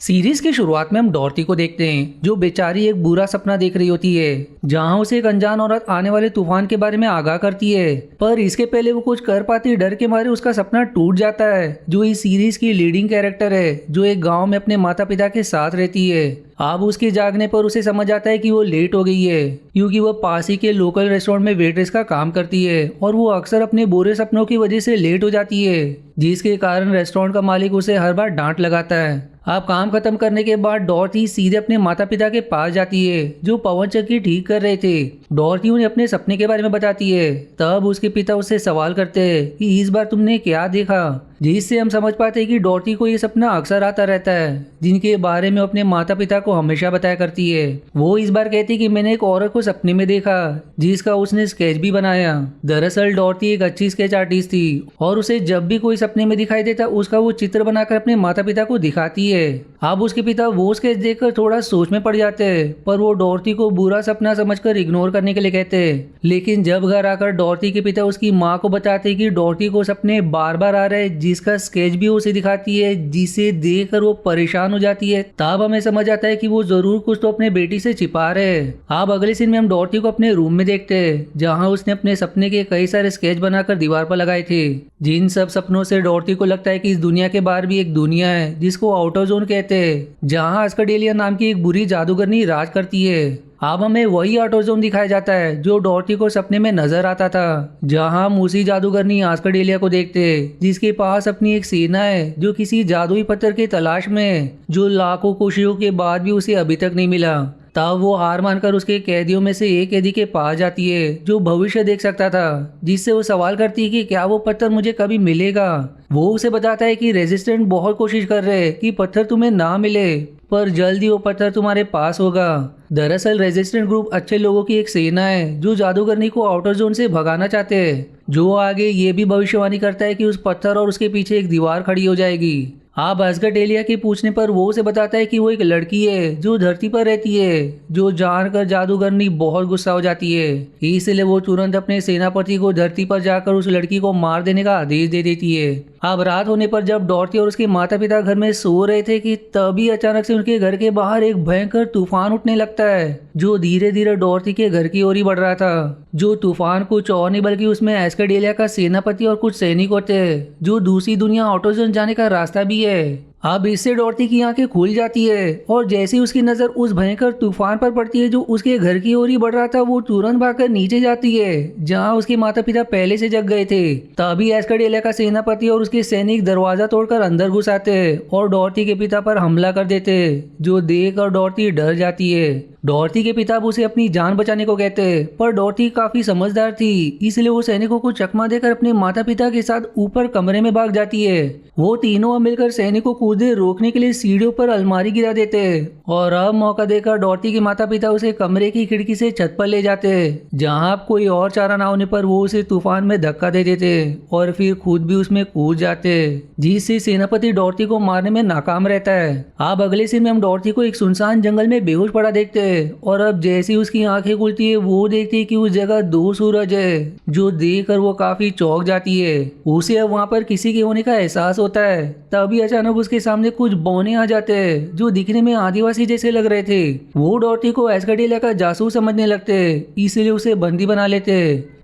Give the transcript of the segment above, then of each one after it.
Series की शुरुआत में हम डॉर्टी को देखते हैं जो बेचारी एक बुरा सपना देख रही होती है जहां उसे एक अनजान औरत आने वाले तूफान के बारे में आगाह करती है। पर इसके पहले वो कुछ कर पाती डर के मारे उसका सपना टूट जाता है। जो इस सीरीज की लीडिंग कैरेक्टर है जो एक गांव में अपने माता पिता के साथ रहती है। अब उसके जागने पर उसे समझ आता है कि वो लेट हो गई है क्योंकि वो पास ही के लोकल रेस्टोरेंट में वेट्रेस का काम करती है और वो अक्सर अपने बुरे सपनों की वजह से लेट हो जाती है जिसके कारण रेस्टोरेंट का मालिक उसे हर बार डांट लगाता है। अब काम खत्म करने के बाद डॉर्टी सीधे अपने माता पिता के पास जाती है जो पवन चक्की ठीक कर रहे थे। डॉर्टी उन्हें अपने सपने के बारे में बताती है। तब उसके पिता उससे सवाल करते हैं कि इस बार तुमने क्या देखा, जिससे हम समझ पाते हैं कि डॉर्टी को ये सपना अक्सर आता रहता है जिनके बारे में अपने माता पिता को हमेशा बताया करती है। वो इस बार कहती कि मैंने एक औरत को सपने में देखा जिसका उसने स्केच भी बनाया। दरअसल डॉर्टी एक अच्छी स्केच आर्टिस्ट थी और उसे जब भी कोई सपने में दिखाई देता उसका वो चित्र बनाकर अपने माता पिता को दिखाती है। अब उसके पिता वो स्केच देखकर थोड़ा सोच में पड़ जाते हैं पर वो डॉर्टी को बुरा सपना समझकर इग्नोर करने के लिए कहते हैं। लेकिन जब घर आकर डॉर्टी के पिता उसकी माँ को बताते कि डॉर्टी को सपने बार बार आ रहे जिसका स्केच भी उसे दिखाती है जिसे देखकर वो परेशान हो जाती है। तब हमें समझ आता है कि वो जरूर कुछ तो अपने बेटी से छिपा रहे हैं। अब अगले सीन में हम डॉर्टी को अपने रूम में देखते हैं जहाँ उसने अपने सपने के कई सारे स्केच बनाकर दीवार पर लगाए थे। जिन सब सपनों से डॉर्टी को लगता है कि इस दुनिया के बाहर भी एक दुनिया है जिसको आउटर जोन कहते हैं जहाँ अस्कडेलिया नाम की एक बुरी जादूगरनी राज करती है। अब हमें वही आउटर जोन दिखाया जाता है जो डॉर्टी को सपने में नजर आता था जहां हम उसी जादूगरनी आस्कडेलिया को देखते हैं जिसके पास अपनी एक सेना है जो किसी जादुई पत्थर की तलाश में है जो लाखों कोशिशों के बाद भी उसे अभी तक नहीं मिला। तब वो हार मानकर उसके कैदियों में से एक कैदी के पास जाती है जो भविष्य देख सकता था जिससे वो सवाल करती है कि क्या वो पत्थर मुझे कभी मिलेगा। वो उसे बताता है कि रेजिस्टेंट बहुत कोशिश कर रहे हैं कि पत्थर तुम्हें ना मिले पर जल्दी वो पत्थर तुम्हारे पास होगा। दरअसल रेजिस्टेंट ग्रुप अच्छे लोगों की एक सेना है जो जादूगरनी को आउटर जोन से भगाना चाहते हैं। जो आगे ये भी भविष्यवाणी करता है कि उस पत्थर और उसके पीछे एक दीवार खड़ी हो जाएगी। आप अस्कडेलिया के पूछने पर वो उसे बताता है कि वो एक लड़की है जो धरती पर रहती है जो जानकर जादूगरनी बहुत गुस्सा हो जाती है। इसलिए वो तुरंत अपने सेनापति को धरती पर जाकर उस लड़की को मार देने का आदेश दे देती है। अब रात होने पर जब डॉर्टी और उसके माता पिता घर में सो रहे थे कि तभी अचानक से उनके घर के बाहर एक भयंकर तूफान उठने लगता है जो धीरे धीरे डॉर्टी के घर की ओर ही बढ़ रहा था। जो तूफान कुछ और नहीं बल्कि उसमें एस्कडेलिया का सेनापति और कुछ सैनिक होते हैं जो दूसरी दुनिया आउटरजोन जाने का रास्ता भी है। अब इससे डॉर्टी की आंखें खुल जाती है और जैसे ही उसकी नजर उस भयंकर तूफान पर पड़ती है जो उसके घर की ओर ही बढ़ रहा था वो तुरंत भागकर नीचे जाती है जहां उसके माता पिता पहले से जग गए थे। तभी एस्कडेलिया का सेनापति और उसके सैनिक दरवाजा तोड़कर अंदर घुस आते हैं और डॉर्टी के पिता पर हमला कर देते हैं जो देख कर डॉर्टी डर जाती है। डॉर्टी के पिता उसे अपनी जान बचाने को कहते हैं पर डॉर्टी काफी समझदार थी इसलिए वो सैनिकों को चकमा देकर अपने माता पिता के साथ ऊपर कमरे में भाग जाती है। वो तीनों मिलकर सैनिकों को कूदे रोकने के लिए सीढ़ियों पर अलमारी गिरा देते हैं और अब मौका देकर डॉर्टी के माता पिता उसे कमरे की खिड़की से छत पर ले जाते हैं जहां कोई और चारा ना होने पर वो उसे तूफान में धक्का दे देते और फिर खुद भी उसमें कूद जाते जिससे सेनापति डॉर्टी को मारने में नाकाम रहता है। अब अगले सीन में हम डॉर्टी को एक सुनसान जंगल में बेहोश पड़ा देखते हैं और अब जैसे ही उसकी आंखें खुलती है वो देखती है कि उस जगह दो सूरज है जो देखकर वो काफी चौंक जाती है। उसे अब वहां पर किसी के होने का एहसास होता है। तभी अचानक उसके सामने कुछ बौने आ जाते हैं जो दिखने में आदिवासी जैसे लग रहे थे। वो डॉर्टी को एस्कडेलिया का जासूस समझने लगते इसलिए उसे बंदी बना लेते।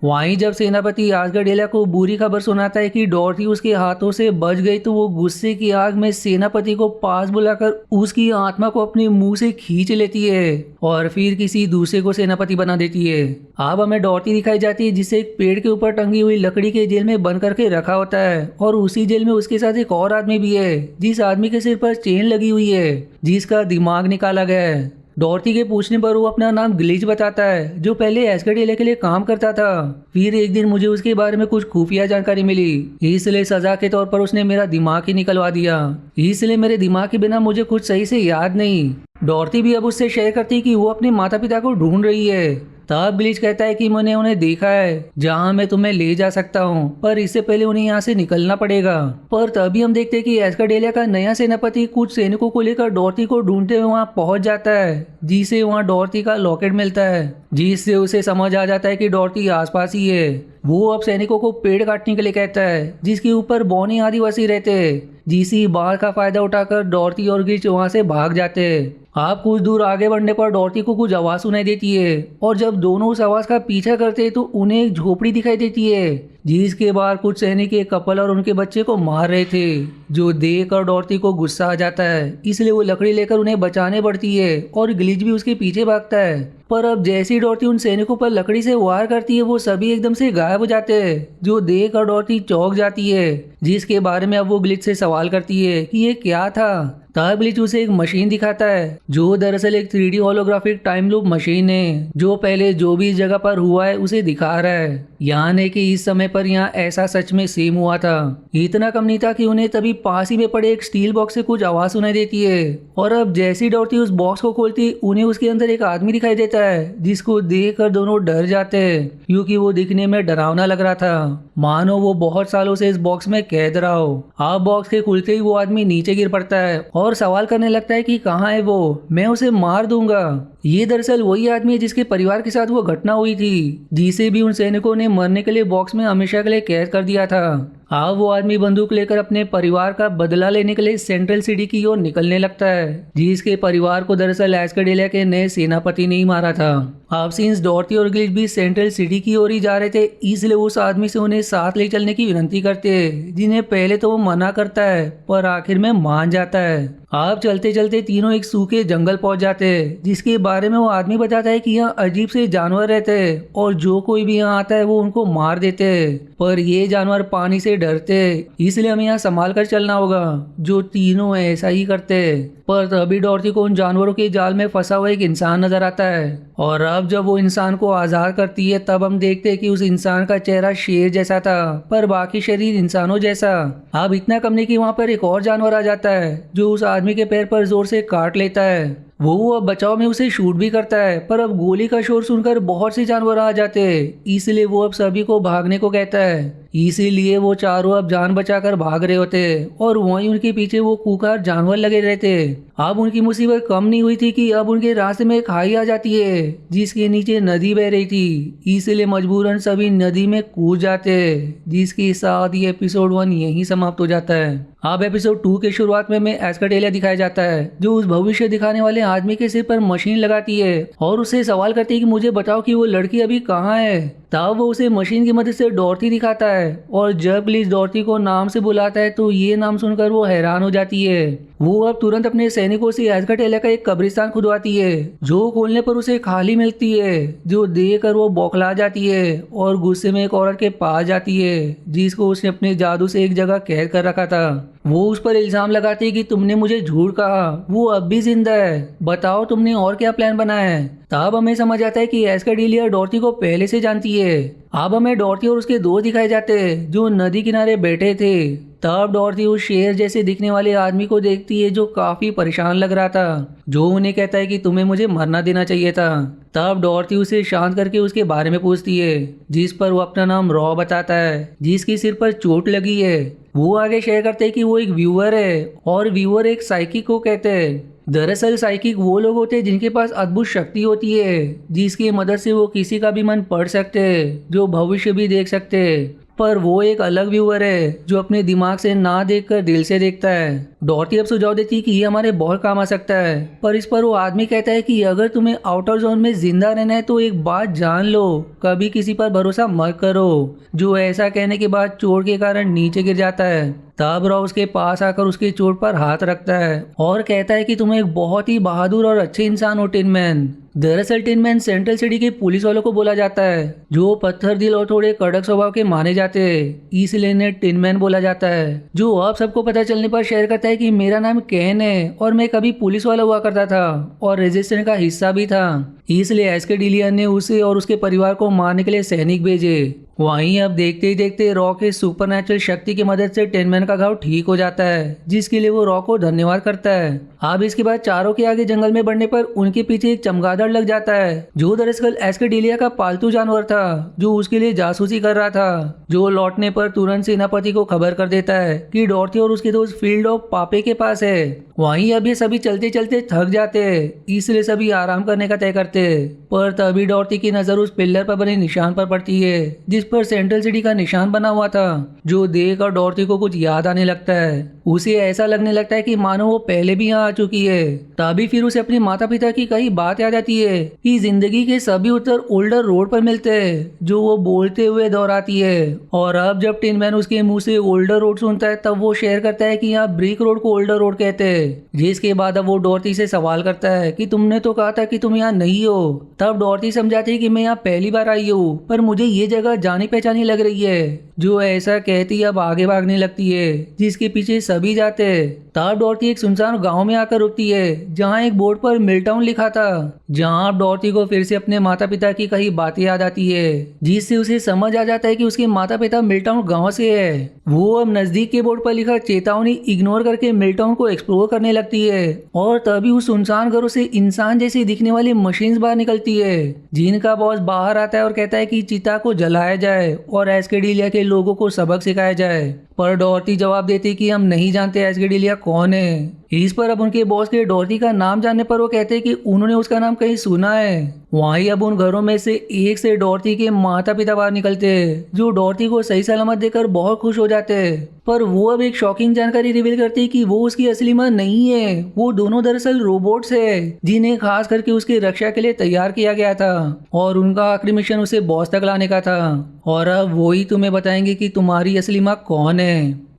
वहीं जब सेनापति एस्कडेलिया को बुरी खबर सुनाता है कि डॉर्टी उसके हाथों से बच गई तो वो गुस्से की आग में सेनापति को पास बुलाकर उसकी आत्मा को अपने मुंह से खींच लेती है और फिर किसी दूसरे को सेनापति बना देती है। अब हमें डॉर्टी दिखाई जाती है जिसे एक पेड़ के ऊपर टंगी हुई लकड़ी के जेल में बंद करके रखा होता है और उसी जेल में उसके साथ एक और आदमी भी है जिस आदमी के सिर पर चेन लगी हुई है जिसका दिमाग निकाला गया है। डॉर्टी के पूछने पर वो अपना नाम ग्लिच बताता है जो पहले एस्कडेलिया के लिए काम करता था। फिर एक दिन मुझे उसके बारे में कुछ खुफिया जानकारी मिली इसलिए सजा के तौर पर उसने मेरा दिमाग ही निकलवा दिया। इसलिए मेरे दिमाग के बिना मुझे कुछ सही से याद नहीं। डॉर्टी भी अब उससे शेयर करती कि वो अपने माता पिता को ढूंढ रही है। तब ग्लिच कहता है कि मैंने उन्हें देखा है जहाँ मैं तुम्हें ले जा सकता हूँ, पर इससे पहले उन्हें यहाँ से निकलना पड़ेगा। पर तभी हम देखते हैं कि एस्काडेलिया का नया सेनापति कुछ सैनिकों को लेकर डॉर्टी को ढूंढते हुए वहाँ पहुंच जाता है, जिसे वहाँ डॉर्टी का लॉकेट मिलता है, जिससे उसे समझ आ जाता है कि डॉर्टी आसपास ही है। वो अब सैनिकों को पेड़ काटने के लिए कहता है जिसके ऊपर बॉनी आदिवासी रहते, जिसी बात का फायदा उठाकर डॉर्टी और ग्लिच वहां से भाग जाते। आप कुछ दूर आगे बढ़ने पर डॉर्टी को कुछ आवाज सुनाई देती है और जब दोनों उस आवाज का पीछा करते हैं तो उन्हें एक झोपड़ी दिखाई देती है, जिसके बाहर कुछ सैनिक एक कपल और उनके बच्चे को मार रहे थे, जो देखकर डॉर्टी को गुस्सा आ जाता है। इसलिए वो लकड़ी लेकर उन्हें बचाने पड़ती है और ग्लिच भी उसके पीछे भागता है। पर अब जैसे ही डॉर्टी उन सैनिकों पर लकड़ी से वार करती है वो सभी एकदम से गायब हो जाते हैं, जो देखकर डॉर्टी चौंक जाती है, जिसके बारे में अब वो ग्लिच से सवाल करती है कि ये क्या था। तब ग्लिच उसे एक मशीन दिखाता है जो दरअसल एक 3D holographic time loop machine है, जो पहले जो भी इस जगह पर हुआ है उसे दिखा रहा है, यानी कि इस समय पर यहाँ ऐसा सच में सेम हुआ था। इतना कम नहीं था कि उन्हें तभी पास ही में पड़े एक स्टील बॉक्स से कुछ आवाज सुनाई देती है और अब जैसी डॉर्टी उस बॉक्स को खोलती उन्हें उसके अंदर एक आदमी दिखाई देता है, जिसको देखकर दोनों डर जाते हैं क्योंकि वो दिखने में डरावना लग रहा था, मानो वो बहुत सालों से इस बॉक्स में कैद रहा हो। अब बॉक्स के खुलते ही वो आदमी नीचे गिर पड़ता है और सवाल करने लगता है कि कहाँ है वो, मैं उसे मार दूंगा। ये दरअसल वही आदमी है जिसके परिवार के साथ वो घटना हुई थी, जिसे भी उन सैनिकों ने मरने के लिए बॉक्स में हमेशा के लिए कैद कर दिया था। अब वो आदमी बंदूक लेकर अपने परिवार का बदला लेने के लिए सेंट्रल सिटी की ओर निकलने लगता है, जिसके परिवार को दरअसल एस्काडेलिया के नए सेनापति ने ही मारा था। अब सिंस डॉर्टी और ग्लिच भी सेंट्रल सिटी की ओर ही जा रहे थे, इसलिए उस आदमी से उन्हें साथ ले चलने की विनती करते हैं, जिन्हें पहले तो वो मना करता है पर आखिर में मान जाता है। अब चलते चलते तीनों एक सूखे जंगल पहुंच जाते हैं, जिसके बारे में वो आदमी बताता है कि यहाँ अजीब से जानवर रहते हैं और जो कोई भी यहाँ आता है वो उनको मार देते हैं, पर ये जानवर पानी से डरते, इसलिए हमें यहाँ संभाल कर चलना होगा। जो तीनों ऐसा ही करते। पर तभी डॉर्टी को उन जानवरों के जाल में फंसा हुआ एक इंसान नजर आता है और अब जब वो इंसान को आज़ाद करती है तब हम देखते हैं कि उस इंसान का चेहरा शेर जैसा था पर बाकी शरीर इंसानों जैसा। अब इतना कम नहीं कि वहाँ पर एक और जानवर आ जाता है जो उस आदमी के पैर पर जोर से काट लेता है। वो अब बचाव में उसे शूट भी करता है, पर अब गोली का शोर सुनकर बहुत से जानवर आ जाते हैं, इसलिए वो अब सभी को भागने को कहता है। इसीलिए वो चारों अब जान बचाकर भाग रहे होते और वहीं उनके पीछे वो खूंखार जानवर लगे रहते। अब उनकी मुसीबत कम नहीं हुई थी कि अब उनके रास्ते में खाई आ जाती है जिसके नीचे नदी बह रही थी, इसलिए मजबूरन सभी नदी में कूद जाते, जिसके साथ ये एपिसोड 1 यहीं समाप्त हो जाता है। अब एपिसोड 2 के शुरुआत में हमें एस्काडेलिया दिखाया जाता है, जो उस भविष्य दिखाने वाले आदमी के सिर पर मशीन लगाती है और उससे सवाल करती है कि मुझे बताओ कि वो लड़की अभी कहाँ है। तब वो उसे मशीन की मदद से डॉर्टी दिखाता है और जब ग्लिच डॉर्टी को नाम से बुलाता है तो ये नाम सुनकर वो हैरान हो जाती है। वो अब तुरंत अपने सैनिकों से एस्काडेलिया का एक कब्रिस्तान खुदवाती है, जो खोलने पर उसे खाली मिलती है, जो देखकर वो बौखला जाती है और गुस्से में एक औरत के पास जाती है जिसको उसने अपने जादू से एक जगह कैद कर रखा था। वो उस पर इल्जाम लगाती है कि तुमने मुझे झूठ कहा, वो अब भी जिंदा है, बताओ तुमने और क्या प्लान बनाया है। तब हमें समझ आता है कि एस्काडेलिया डॉर्टी को पहले से जानती है। अब हमें डॉर्टी और उसके दोस्त दिखाए जाते हैं जो नदी किनारे बैठे थे। तब डॉर्टी उस शेर जैसे दिखने वाले आदमी को देखती है जो काफी परेशान लग रहा था, जो उन्हें कहता है कि तुम्हें मुझे मरना देना चाहिए था। तब डॉर्टी उसे शांत करके उसके बारे में पूछती है, जिस पर वो अपना नाम रॉ बताता है, जिसकी सिर पर चोट लगी है। वो आगे शेयर करते हैं कि वो एक व्यूअर है और व्यूअर एक साइकिक को कहते हैं। दरअसल साइकिक वो लोग होते हैं जिनके पास अद्भुत शक्ति होती है, जिसकी मदद से वो किसी का भी मन पढ़ सकते हैं, जो भविष्य भी देख सकते हैं। पर वो एक अलग व्यूअर है जो अपने दिमाग से ना देखकर दिल से देखता है। डॉर्टी अब सुझाव देती है कि ये हमारे बहुत काम आ सकता है, पर इस पर वो आदमी कहता है कि अगर तुम्हें आउटर जोन में जिंदा रहना है तो एक बात जान लो, कभी किसी पर भरोसा मत करो। जो ऐसा कहने के बाद चोट के कारण नीचे गिर जाता है। तब रॉ उसके पास आकर उसकी चोट पर हाथ रखता है और कहता है कि तुम एक बहुत ही बहादुर और अच्छे इंसान हो टिन मैन। दरअसल टिन मैन सेंट्रल सिटी के पुलिस वालों को बोला जाता है, जो पत्थर दिल और थोड़े कड़क स्वभाव के माने जाते हैं, इसलिए इन्हें टिन मैन बोला जाता है। जो अब सबको पता चलने पर शेयर करता है कि मेरा नाम कैन है और मैं कभी पुलिस वाला हुआ करता था और रेजिस्टेंस का हिस्सा भी था, इसलिए एस्काडेलिया ने उसे और उसके परिवार को मारने के लिए सैनिक भेजे। वहीं अब देखते ही देखते रॉ के सुपरनैचुरल शक्ति की मदद से टिन मैन का घाव ठीक हो जाता है, जिसके लिए वो रॉ को धन्यवाद करता है। अब इसके बाद चारों के आगे जंगल में बढ़ने पर उनके पीछे एक चमगादड़ लग जाता है, जो दरअसल एस्केडेलिया का पालतू जानवर था, जो उसके लिए जासूसी कर रहा था। जो लौटने पर तुरंत सेनापति को खबर कर देता है कि डॉर्थी और उसके दोस्त फील्ड ऑफ पापे के पास है। वहीं अब ये सभी चलते चलते थक जाते, इसलिए सभी आराम करने का तय करते। पर तभी डॉर्थी की नजर उस पिल्लर पर बने निशान पर पड़ती है, जिस पर सेंट्रल सिटी का निशान बना हुआ था, जो देख और डॉर्थी को कुछ याद आने लगता है। उसे ऐसा लगने लगता है कि मानो वो पहले भी यहाँ आ चुकी है। तभी फिर उसे अपने माता पिता की कई बात याद आती है कि जिंदगी के सभी उत्तर ओल्डर रोड पर मिलते हैं, जो वो बोलते हुए दोहराती है। और अब जब टिन मैन उसके मुंह से ओल्डर रोड सुनता है, तब वो शेयर करता है कि यहाँ ब्रिक रोड को ओल्डर रोड कहते हैं। जिसके बाद अब वो डॉर्थी से सवाल करता है कि तुमने तो कहा था कि तुम यहाँ नहीं हो। तब डॉर्थी समझाती है कि मैं यहाँ पहली बार आई हूँ, पर मुझे ये जगह जानी पहचानी लग रही है। जो ऐसा कहती अब आगे भागने लगती है, जिसके पीछे सभी जाते हैं। तब डॉर्थी एक सुनसान गांव में आकर रुकती है, जहां एक बोर्ड पर मिलटाउन लिखा था। जहां डॉर्थी को फिर से अपने माता पिता की कई बातें याद आती है, जिससे उसे समझ आ जाता है कि उसके माता पिता मिलटाउन गांव से है। वो अब नजदीक के बोर्ड पर लिखा चेतावनी इग्नोर करके मिलटाउन को एक्सप्लोर करने लगती है। और तभी उस सुनसान घरों से इंसान जैसी दिखने वाली मशीन्स बाहर निकलती है, जिनका बॉस बाहर आता है और कहता है कि चिता को जलाया जाए और एस्केडेलिया के लोगों को सबक सिखाया जाए। पर डॉर्थी जवाब देती कि हम नहीं जानते एस्केडेलिया कौन है। इस पर अब उनके बॉस के डॉर्थी का नाम जानने पर वो कहते हैं कि उन्होंने उसका नाम कहीं सुना है। वहीं अब उन घरों में से एक से डॉर्थी के माता पिता बाहर निकलते हैं, जो डॉर्थी को सही सलामत देखकर बहुत खुश हो जाते हैं। पर वो अब एक शॉकिंग जानकारी रिवील करती है कि वो उसकी असली मां नहीं है। वो दोनों दरअसल रोबोट्स है, जिन्हें खास करके उसकी रक्षा के लिए तैयार किया गया था, और उनका आखिरी मिशन उसे बॉस तक लाने का था। और अब वो ही तुम्हें बताएंगे कि तुम्हारी असली मां कौन है।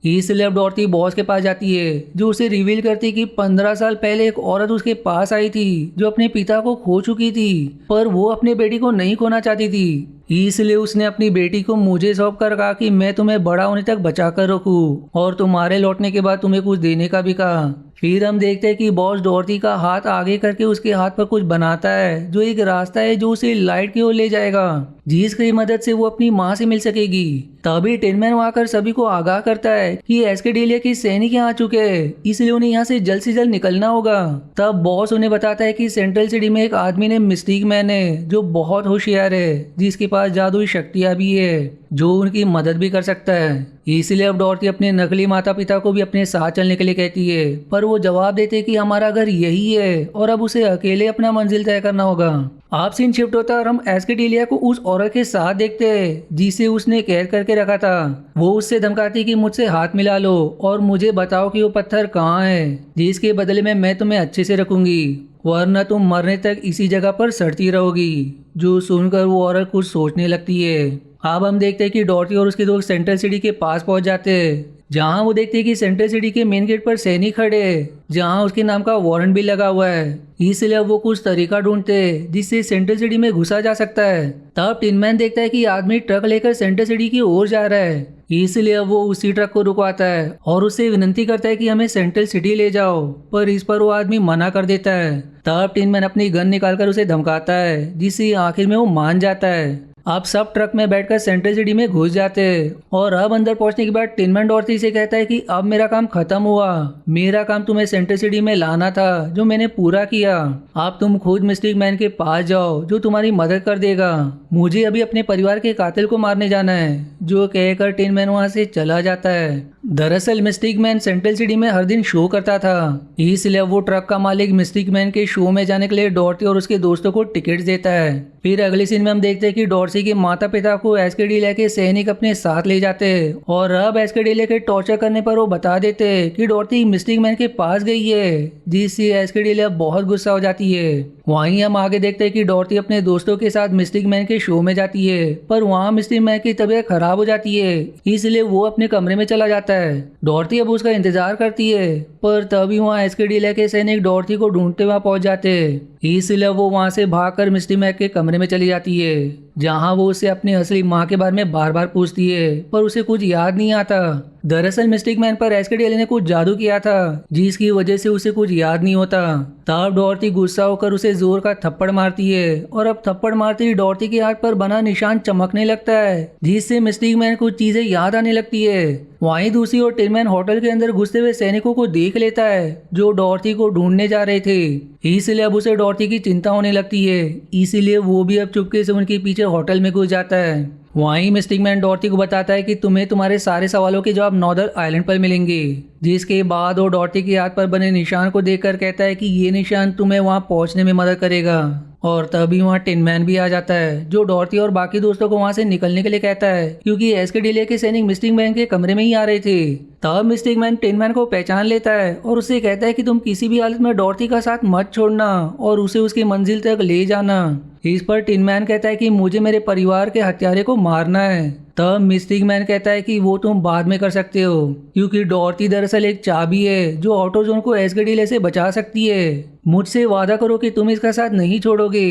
इसलिए अब डॉर्थी बॉस के पास जाती है, जो उसे रिवील करती है कि 15 साल पहले एक औरत उसके पास आई थी, जो अपने पिता को खो चुकी थी, पर वो अपने बेटी को नहीं खोना चाहती थी। इसलिए उसने अपनी बेटी को मुझे सौंप कर कहा कि मैं तुम्हें बड़ा होने तक बचा कर रखूं, और तुम्हारे लौटने के बाद तुम्हें कुछ देने का भी कहा। फिर हम देखते हैं कि बॉस डॉर्थी का हाथ आगे करके उसके हाथ पर कुछ बनाता है, जो एक रास्ता है जो उसे लाइट की ओर ले जाएगा, जिसकी मदद से वो अपनी माँ से मिल सकेगी। तभी टिन मैन वहां कर सभी को आगाह करता है कि एस्केडेलिया के सैनिक यहाँ आ चुके हैं, इसलिए उन्हें यहाँ से जल्द निकलना होगा। तब बॉस उन्हें बताता है कि सेंट्रल सिटी में एक आदमी ने मिस्टिक मैन है, जो बहुत होशियार है, जिसके पास जादुई शक्तियां भी है, जो उनकी मदद भी कर सकता है। इसलिए अब डॉर्थी अपने नकली माता पिता को भी अपने साथ चलने के लिए कहती है, पर वो जवाब देते कि हमारा घर यही है और अब उसे अकेले अपना मंजिल तय करना होगा। आप सीन शिफ्ट होता है और हम एस्केडेलिया को उस औरत के साथ देखते हैं, जिसे उसने कैद करके रखा था। वो उससे धमकाती कि मुझसे हाथ मिला लो और मुझे बताओ कि वो पत्थर कहाँ है, जिसके बदले में मैं तुम्हें अच्छे से रखूंगी, वरना तुम मरने तक इसी जगह पर सड़ती रहोगी। जो सुनकर वो औरत कुछ सोचने लगती है। अब हम देखते हैं कि डॉर्थी और उसके दोस्त सेंट्रल सिटी के पास पहुंच जाते हैं, जहां वो देखते हैं कि सेंट्रल सिटी के मेन गेट पर सैनिक खड़े हैं, जहां उसके नाम का वारंट भी लगा हुआ है। इसलिए अब वो कुछ तरीका ढूंढते हैं जिससे सेंट्रल सिटी में घुसा जा सकता है। तब टिन मैन देखता है कि आदमी ट्रक लेकर सेंट्रल सिटी की ओर जा रहा है, इसलिए अब वो उसी ट्रक को रुकवाता है और उससे विनती करता है कि हमें सेंट्रल सिटी ले जाओ, पर इस पर वो आदमी मना कर देता है। तब टिन मैन अपनी गन निकालकर उसे धमकाता है, जिससे आखिर में वो मान जाता है। अब सब ट्रक में बैठकर सेंट्रल सिटी में घुस जाते हैं, और अब अंदर पहुंचने के बाद टिन मैन डॉर्थी से कहता है कि अब मेरा काम खत्म हुआ। मेरा काम तुम्हें सेंट्रल सिटी में लाना था, जो मैंने पूरा किया। अब तुम खुद मिस्टिक मैन के पास जाओ, जो तुम्हारी मदद कर देगा। मुझे अभी अपने परिवार के कातिल को मारने जाना है। जो कहकर टिन मैन वहां से चला जाता है। दरअसल मिस्टिक मैन सेंट्रल सिटी में हर दिन शो करता था, इसलिए वो ट्रक का मालिक मिस्टिक मैन के शो में जाने के लिए डॉर्थी और उसके दोस्तों को टिकट देता है। फिर अगले सीन में हम देखते हैं कि डॉर्थी के माता पिता को एस्केडेलिया के सैनिक अपने साथ ले जाते हैं, और अब एस्केडेलिया के टॉर्चर करने पर वो बता देते हैं कि डॉर्थी मिस्टिक मैन के पास गई है, जिससे एस्केडेलिया बहुत गुस्सा हो जाती है। वहीं हम आगे देखते हैं कि डॉर्थी अपने दोस्तों के साथ मिस्टिक मैन के शो में जाती है, पर वहाँ मिस्टिक मैन की तबीयत खराब हो जाती है, इसलिए वो अपने कमरे में चला जाता है। डॉर्थी अब उसका इंतजार करती है, पर तभी वहाँ एस्केडेलिया के सैनिक डॉर्थी को ढूंढते हुए पहुंच जाते हैं। इसलिए वो वहां से भागकर मिस्टी मैक के कमरे में चली जाती है, जहां वो उससे अपनी असली माँ के बारे में बार बार पूछती है, पर उसे कुछ याद नहीं आता। दरअसल मिस्टिक मैन पर एस्केडियल ने कुछ जादू किया था, जिसकी वजह से उसे कुछ याद नहीं होता। तब डॉर्टी गुस्सा होकर उसे जोर का थप्पड़ मारती है, और अब थप्पड़ मारती ही डॉर्टी के हाथ पर बना निशान चमकने लगता है, जिससे मिस्टिक मैन कुछ चीजें याद आने लगती है। वहीं दूसरी ओर टिन मैन होटल के अंदर घुसते हुए सैनिकों को देख लेता है, जो डॉर्टी को ढूंढने जा रहे थे। इसलिए अब उसे डॉर्टी की चिंता होने लगती है, इसीलिए वो भी अब चुपके से उनके पीछे होटल में घुस जाता है। वहीं मिस्टिक मैन डॉर्टी को बताता है कि तुम्हें तुम्हारे सारे सवालों के जवाब नॉर्दर्न आइलैंड पर मिलेंगे, जिसके बाद वो डॉर्टी के हाथ पर बने निशान को देखकर कहता है कि ये निशान तुम्हें वहां पहुंचने में मदद करेगा। और तभी वहाँ टिन मैन भी आ जाता है, जो डॉर्टी और बाकी दोस्तों को वहाँ से निकलने के लिए कहता है, क्योंकि एस्केडिलिया के सैनिक मिस्टिक मैन के कमरे में ही आ रहे थे। तब मिस्टिक मैन टिन मैन को पहचान लेता है और उससे कहता है कि तुम किसी भी हालत में डॉर्टी का साथ मत छोड़ना और उसे उसकी मंजिल तक ले जाना। इस पर टिन मैन कहता है कि मुझे मेरे परिवार के हत्यारे को मारना है। तब मिस्टिक मैन कहता है कि वो तुम बाद में कर सकते हो, क्योंकि डॉर्टी दरअसल एक चाबी है जो ऑटोजोन को एस्केडिलिया से बचा सकती है। मुझसे वादा करो कि तुम इसका साथ नहीं छोड़ोगे।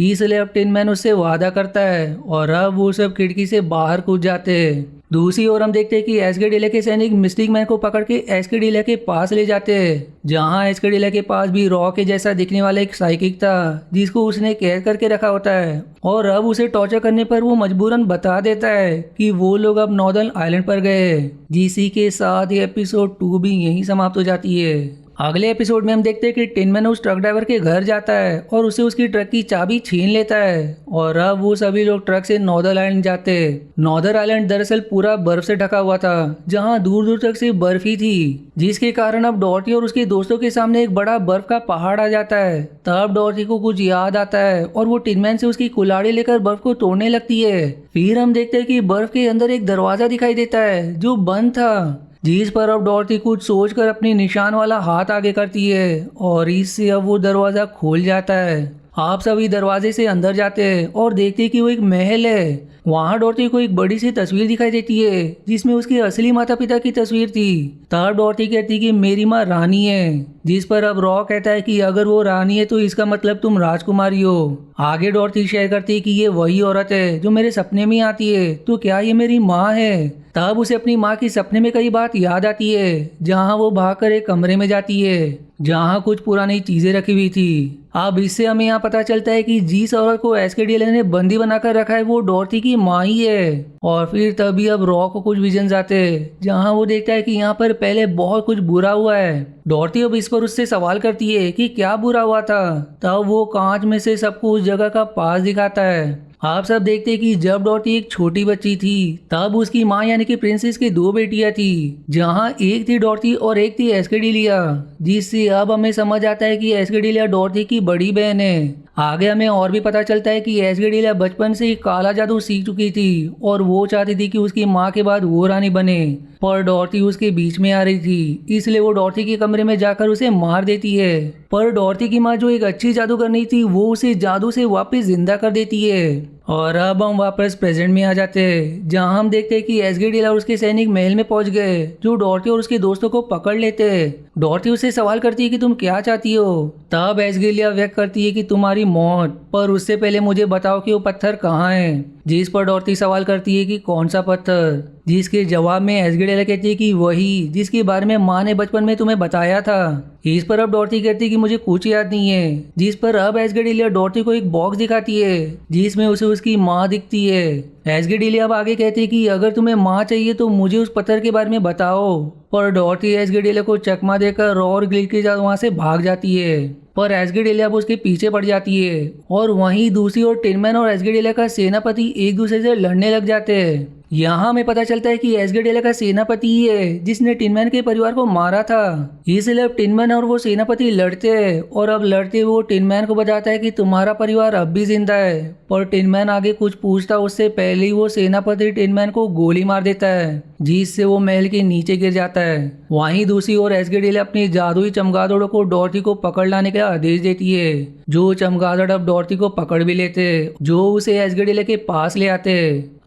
इसलिए अब टिन मैन उससे वादा करता है और अब वो सब खिड़की से बाहर कूद जाते हैं। दूसरी ओर हम देखते हैं कि एस्केडिलिया के सैनिक मिस्टिक मैन को पकड़ के एस्केडिलिया के पास ले जाते हैं, जहां एस्केडिलिया के पास भी रॉ के जैसा दिखने वाला एक साइकिक था, जिसको उसने कैद करके रखा होता है। और अब उसे टॉर्चर करने पर वो मजबूरन बता देता है कि वो लोग अब नॉर्दर्न आइलैंड पर गए। जिसी के साथ ये एपिसोड 2 भी यहीं समाप्त हो जाती है। अगले एपिसोड में हम देखते हैं कि टिन मैन उस ट्रक ड्राइवर के घर जाता है और उसे उसकी ट्रक की चाबी छीन लेता है, और अब वो सभी लोग ट्रक से नॉर्दर्न आइलैंड जाते हैं। नॉर्दर्न आइलैंड दरअसल पूरा बर्फ से ढका हुआ था, जहां दूर दूर तक सिर्फ बर्फ ही थी, जिसके कारण अब डॉर्टी और उसके दोस्तों के सामने एक बड़ा बर्फ का पहाड़ आ जाता है। तब डॉर्टी को कुछ याद आता है और वो टिन मैन से उसकी कुल्हाड़ी लेकर बर्फ को तोड़ने लगती है। फिर हम देखते हैं कि बर्फ के अंदर एक दरवाजा दिखाई देता है जो बंद था, जिस पर अब डॉर्टी कुछ सोचकर अपनी निशान वाला हाथ आगे करती है और इससे अब वो दरवाजा खुल जाता है। आप सभी दरवाजे से अंदर जाते हैं और देखते हैं कि वो एक महल है। वहाँ डॉर्टी को एक बड़ी सी तस्वीर दिखाई देती है, जिसमें उसके असली माता पिता की तस्वीर थी। तब डॉर्टी कहती है कि मेरी माँ रानी है, जिस पर अब रॉ कहता है कि अगर वो रानी है तो इसका मतलब तुम राजकुमारी हो। आगे डॉर्टी शेयर करती है कि ये वही औरत है जो मेरे सपने में आती है, तो क्या ये मेरी माँ है? तब उसे अपनी माँ की सपने में कई बात याद आती है, जहाँ वो भागकर एक कमरे में जाती है, जहाँ कुछ पुरानी चीजें रखी हुई थी। अब इससे हमें यहाँ पता चलता है कि जिस औरत को एस्केडिलिया ने बंदी बनाकर रखा है वो डॉर्टी की माँ ही है। और फिर तभी अब रॉ को कुछ विजन आते हैं, जहाँ वो देखता है कि यहाँ पर पहले बहुत कुछ बुरा हुआ है। डॉर्टी अब इस पर उससे सवाल करती है कि क्या बुरा हुआ था। तब वो कांच में से सबको उस जगह का पास दिखाता है। आप सब देखते हैं कि जब डॉर्टी एक छोटी बच्ची थी, तब उसकी माँ यानी कि प्रिंसेस की 2 बेटियां थी, जहाँ एक थी डॉर्टी और एक थी एस्केडिलिया, जिससे अब हमें समझ आता है कि एस्केडिलिया डॉर्टी की बड़ी बहन है। आगे हमें और भी पता चलता है कि एस्केडिलिया बचपन से ही काला जादू सीख चुकी थी और वो चाहती थी कि उसकी माँ के बाद वो रानी बने, पर डॉर्टी उसके बीच में आ रही थी, इसलिए वो डॉर्टी के कमरे में जाकर उसे मार देती है। पर डॉर्टी की माँ जो एक अच्छी जादूगरनी थी, वो उसे जादू से वापस जिंदा कर देती है। और अब हम वापस प्रेजेंट में आ जाते हैं, जहां हम देखते हैं कि एस्केडिलिया और उसके सैनिक महल में पहुंच गए, जो डॉर्टी और उसके दोस्तों को पकड़ लेते हैं। डॉर्टी उससे सवाल करती है कि तुम क्या चाहती हो। तब एस्केडिलिया व्यक्त करती है कि तुम्हारी मौत, पर उससे पहले मुझे बताओ कि वो पत्थर कहाँ है। जिस पर डॉर्टी सवाल करती है कि कौन सा पत्थर, जिसके जवाब में एस्केडिलिया कहती है कि वही जिसके बारे में माँ ने बचपन में तुम्हें बताया था। इस पर अब डॉर्टी कहती है कि मुझे कुछ याद नहीं है। जिस पर अब एस्केडिलिया डॉर्टी को एक बॉक्स दिखाती है, जिसमें उसे उसकी माँ दिखती है। एस्केडिलिया अब आगे कहती है कि अगर तुम्हें माँ चाहिए तो मुझे उस पत्थर के बारे में बताओ। पर डॉर्टी एस्केडिलिया को चकमा देकर रॉ और गिल के साथ वहां से भाग जाती है, पर एस्केडिलिया अब उसके पीछे पड़ जाती है। और वहीं दूसरी ओर टिन मैन और एस्केडिलिया का सेनापति एक दूसरे से लड़ने लग जाते हैं। यहाँ हमें पता चलता है कि एस्केडिलिया का सेनापति ही है जिसने टिन मैन के परिवार को मारा था। इसलिए अब टिन मैन और वो सेनापति लड़ते हैं, और अब लड़ते हुए वो टिन मैन को बताता है कि तुम्हारा परिवार अब भी जिंदा है। पर टिन मैन आगे कुछ पूछता उससे पहले ही वो सेनापति टिन मैन को गोली मार देता है, जिससे वो महल के नीचे गिर जाता है। वहीं दूसरी ओर एस्केडिलिया अपनी जादुई चमगादड़ों को डॉर्टी को पकड़ लाने का आदेश देती है, जो चमगादड़ अब डॉर्टी को पकड़ भी लेते, जो उसे एस्केडिलिया के पास ले आते।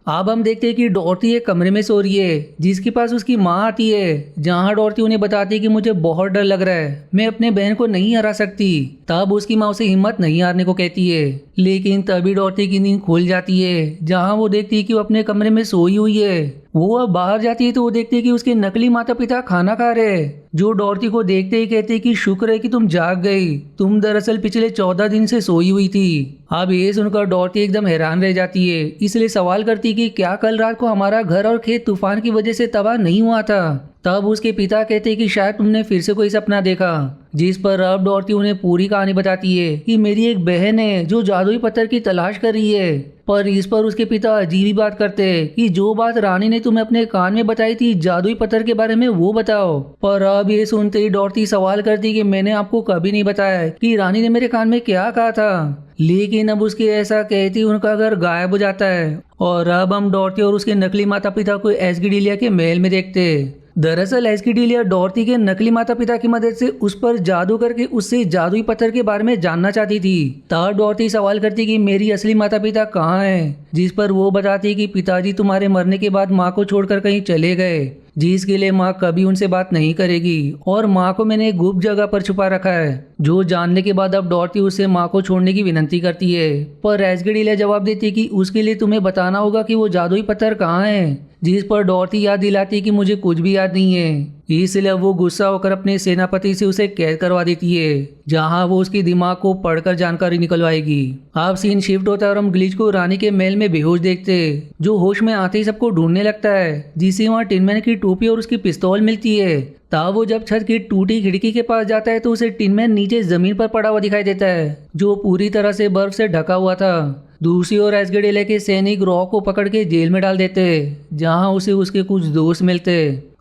अब हम देखते हैं कि डॉर्टी एक कमरे में सो रही है जिसके पास उसकी माँ आती है, जहाँ डॉर्टी उन्हें बताती है कि मुझे बहुत डर लग रहा है, मैं अपने बहन को नहीं हरा सकती। तब उसकी माँ उसे हिम्मत नहीं हारने को कहती है, लेकिन तभी डॉर्टी की नींद खुल जाती है, जहाँ वो देखती है कि वो अपने कमरे में सोई हुई है। वो अब बाहर जाती है तो वो देखती है कि उसके नकली माता पिता खाना खा रहे हैं, जो डॉर्टी को देखते ही कहते हैं कि शुक्र है कि तुम जाग गई, तुम दरअसल पिछले 14 दिन से सोई हुई थी। अब ये सुनकर डॉर्टी एकदम हैरान रह जाती है, इसलिए सवाल करती है कि क्या कल रात को हमारा घर और खेत तूफान की वजह से तबाह नहीं हुआ था। तब उसके पिता कहते हैं कि शायद तुमने फिर से कोई सपना देखा, जिस पर अब डॉर्टी उन्हें पूरी कहानी बताती है कि मेरी एक बहन है जो जादुई पत्थर की तलाश कर रही है। पर इस पर उसके पिता अजीब ही बात करते हैं कि जो बात रानी ने तुम्हें अपने कान में बताई थी जादुई पत्थर के बारे में वो बताओ। पर अब ये सुनते ही डॉर्टी सवाल करती कि मैंने आपको कभी नहीं बताया कि रानी ने मेरे कान में क्या कहा था। लेकिन अब उसके ऐसा कहती उनका घर गायब हो जाता है और अब हम डॉर्टी और उसके नकली माता पिता को एस्गिडिलिया के महल में देखते हैं। दरअसल एस्गिडिलिया डॉर्टी के नकली माता पिता की मदद से उस पर जादू करके उससे जादुई पत्थर के बारे में जानना चाहती थी। तब डॉर्टी सवाल करती कि मेरी असली माता पिता कहाँ हैं, जिस पर वो बताती कि पिताजी तुम्हारे मरने के बाद माँ को छोड़कर कहीं चले गए, जिसके लिए माँ कभी उनसे बात नहीं करेगी और माँ को मैंने एक गुप्त जगह पर छुपा रखा है। जो जानने के बाद अब डॉर्टी उससे माँ को छोड़ने की विनती करती है, पर एस्गिडिलिया जवाब देती कि उसके लिए तुम्हें बताना होगा कि वो जादुई पत्थर कहाँ है, जिस पर डॉर्टी याद दिलाती कि मुझे कुछ भी याद नहीं है। इसलिए वो गुस्सा होकर अपने सेनापति से उसे कैद करवा देती है, जहां वो उसके दिमाग को पढ़कर जानकारी निकलवाएगी। अब सीन शिफ्ट होता है और हम ग्लिच को रानी के महल में बेहोश देखते हैं, जो होश में आते ही सबको ढूंढने लगता है, जिसे वहाँ टिनमैन की टोपी और उसकी पिस्तौल मिलती है। तब वो जब छत की टूटी खिड़की के पास जाता है तो उसे टिनमैन नीचे जमीन पर पड़ा हुआ दिखाई देता है, जो पूरी तरह से बर्फ से ढका हुआ था। दूसरी ओर एस्गिडिलिया के सैनिक रॉ को पकड़ के जेल में डाल देते, जहां उसे उसके कुछ दोस्त मिलते।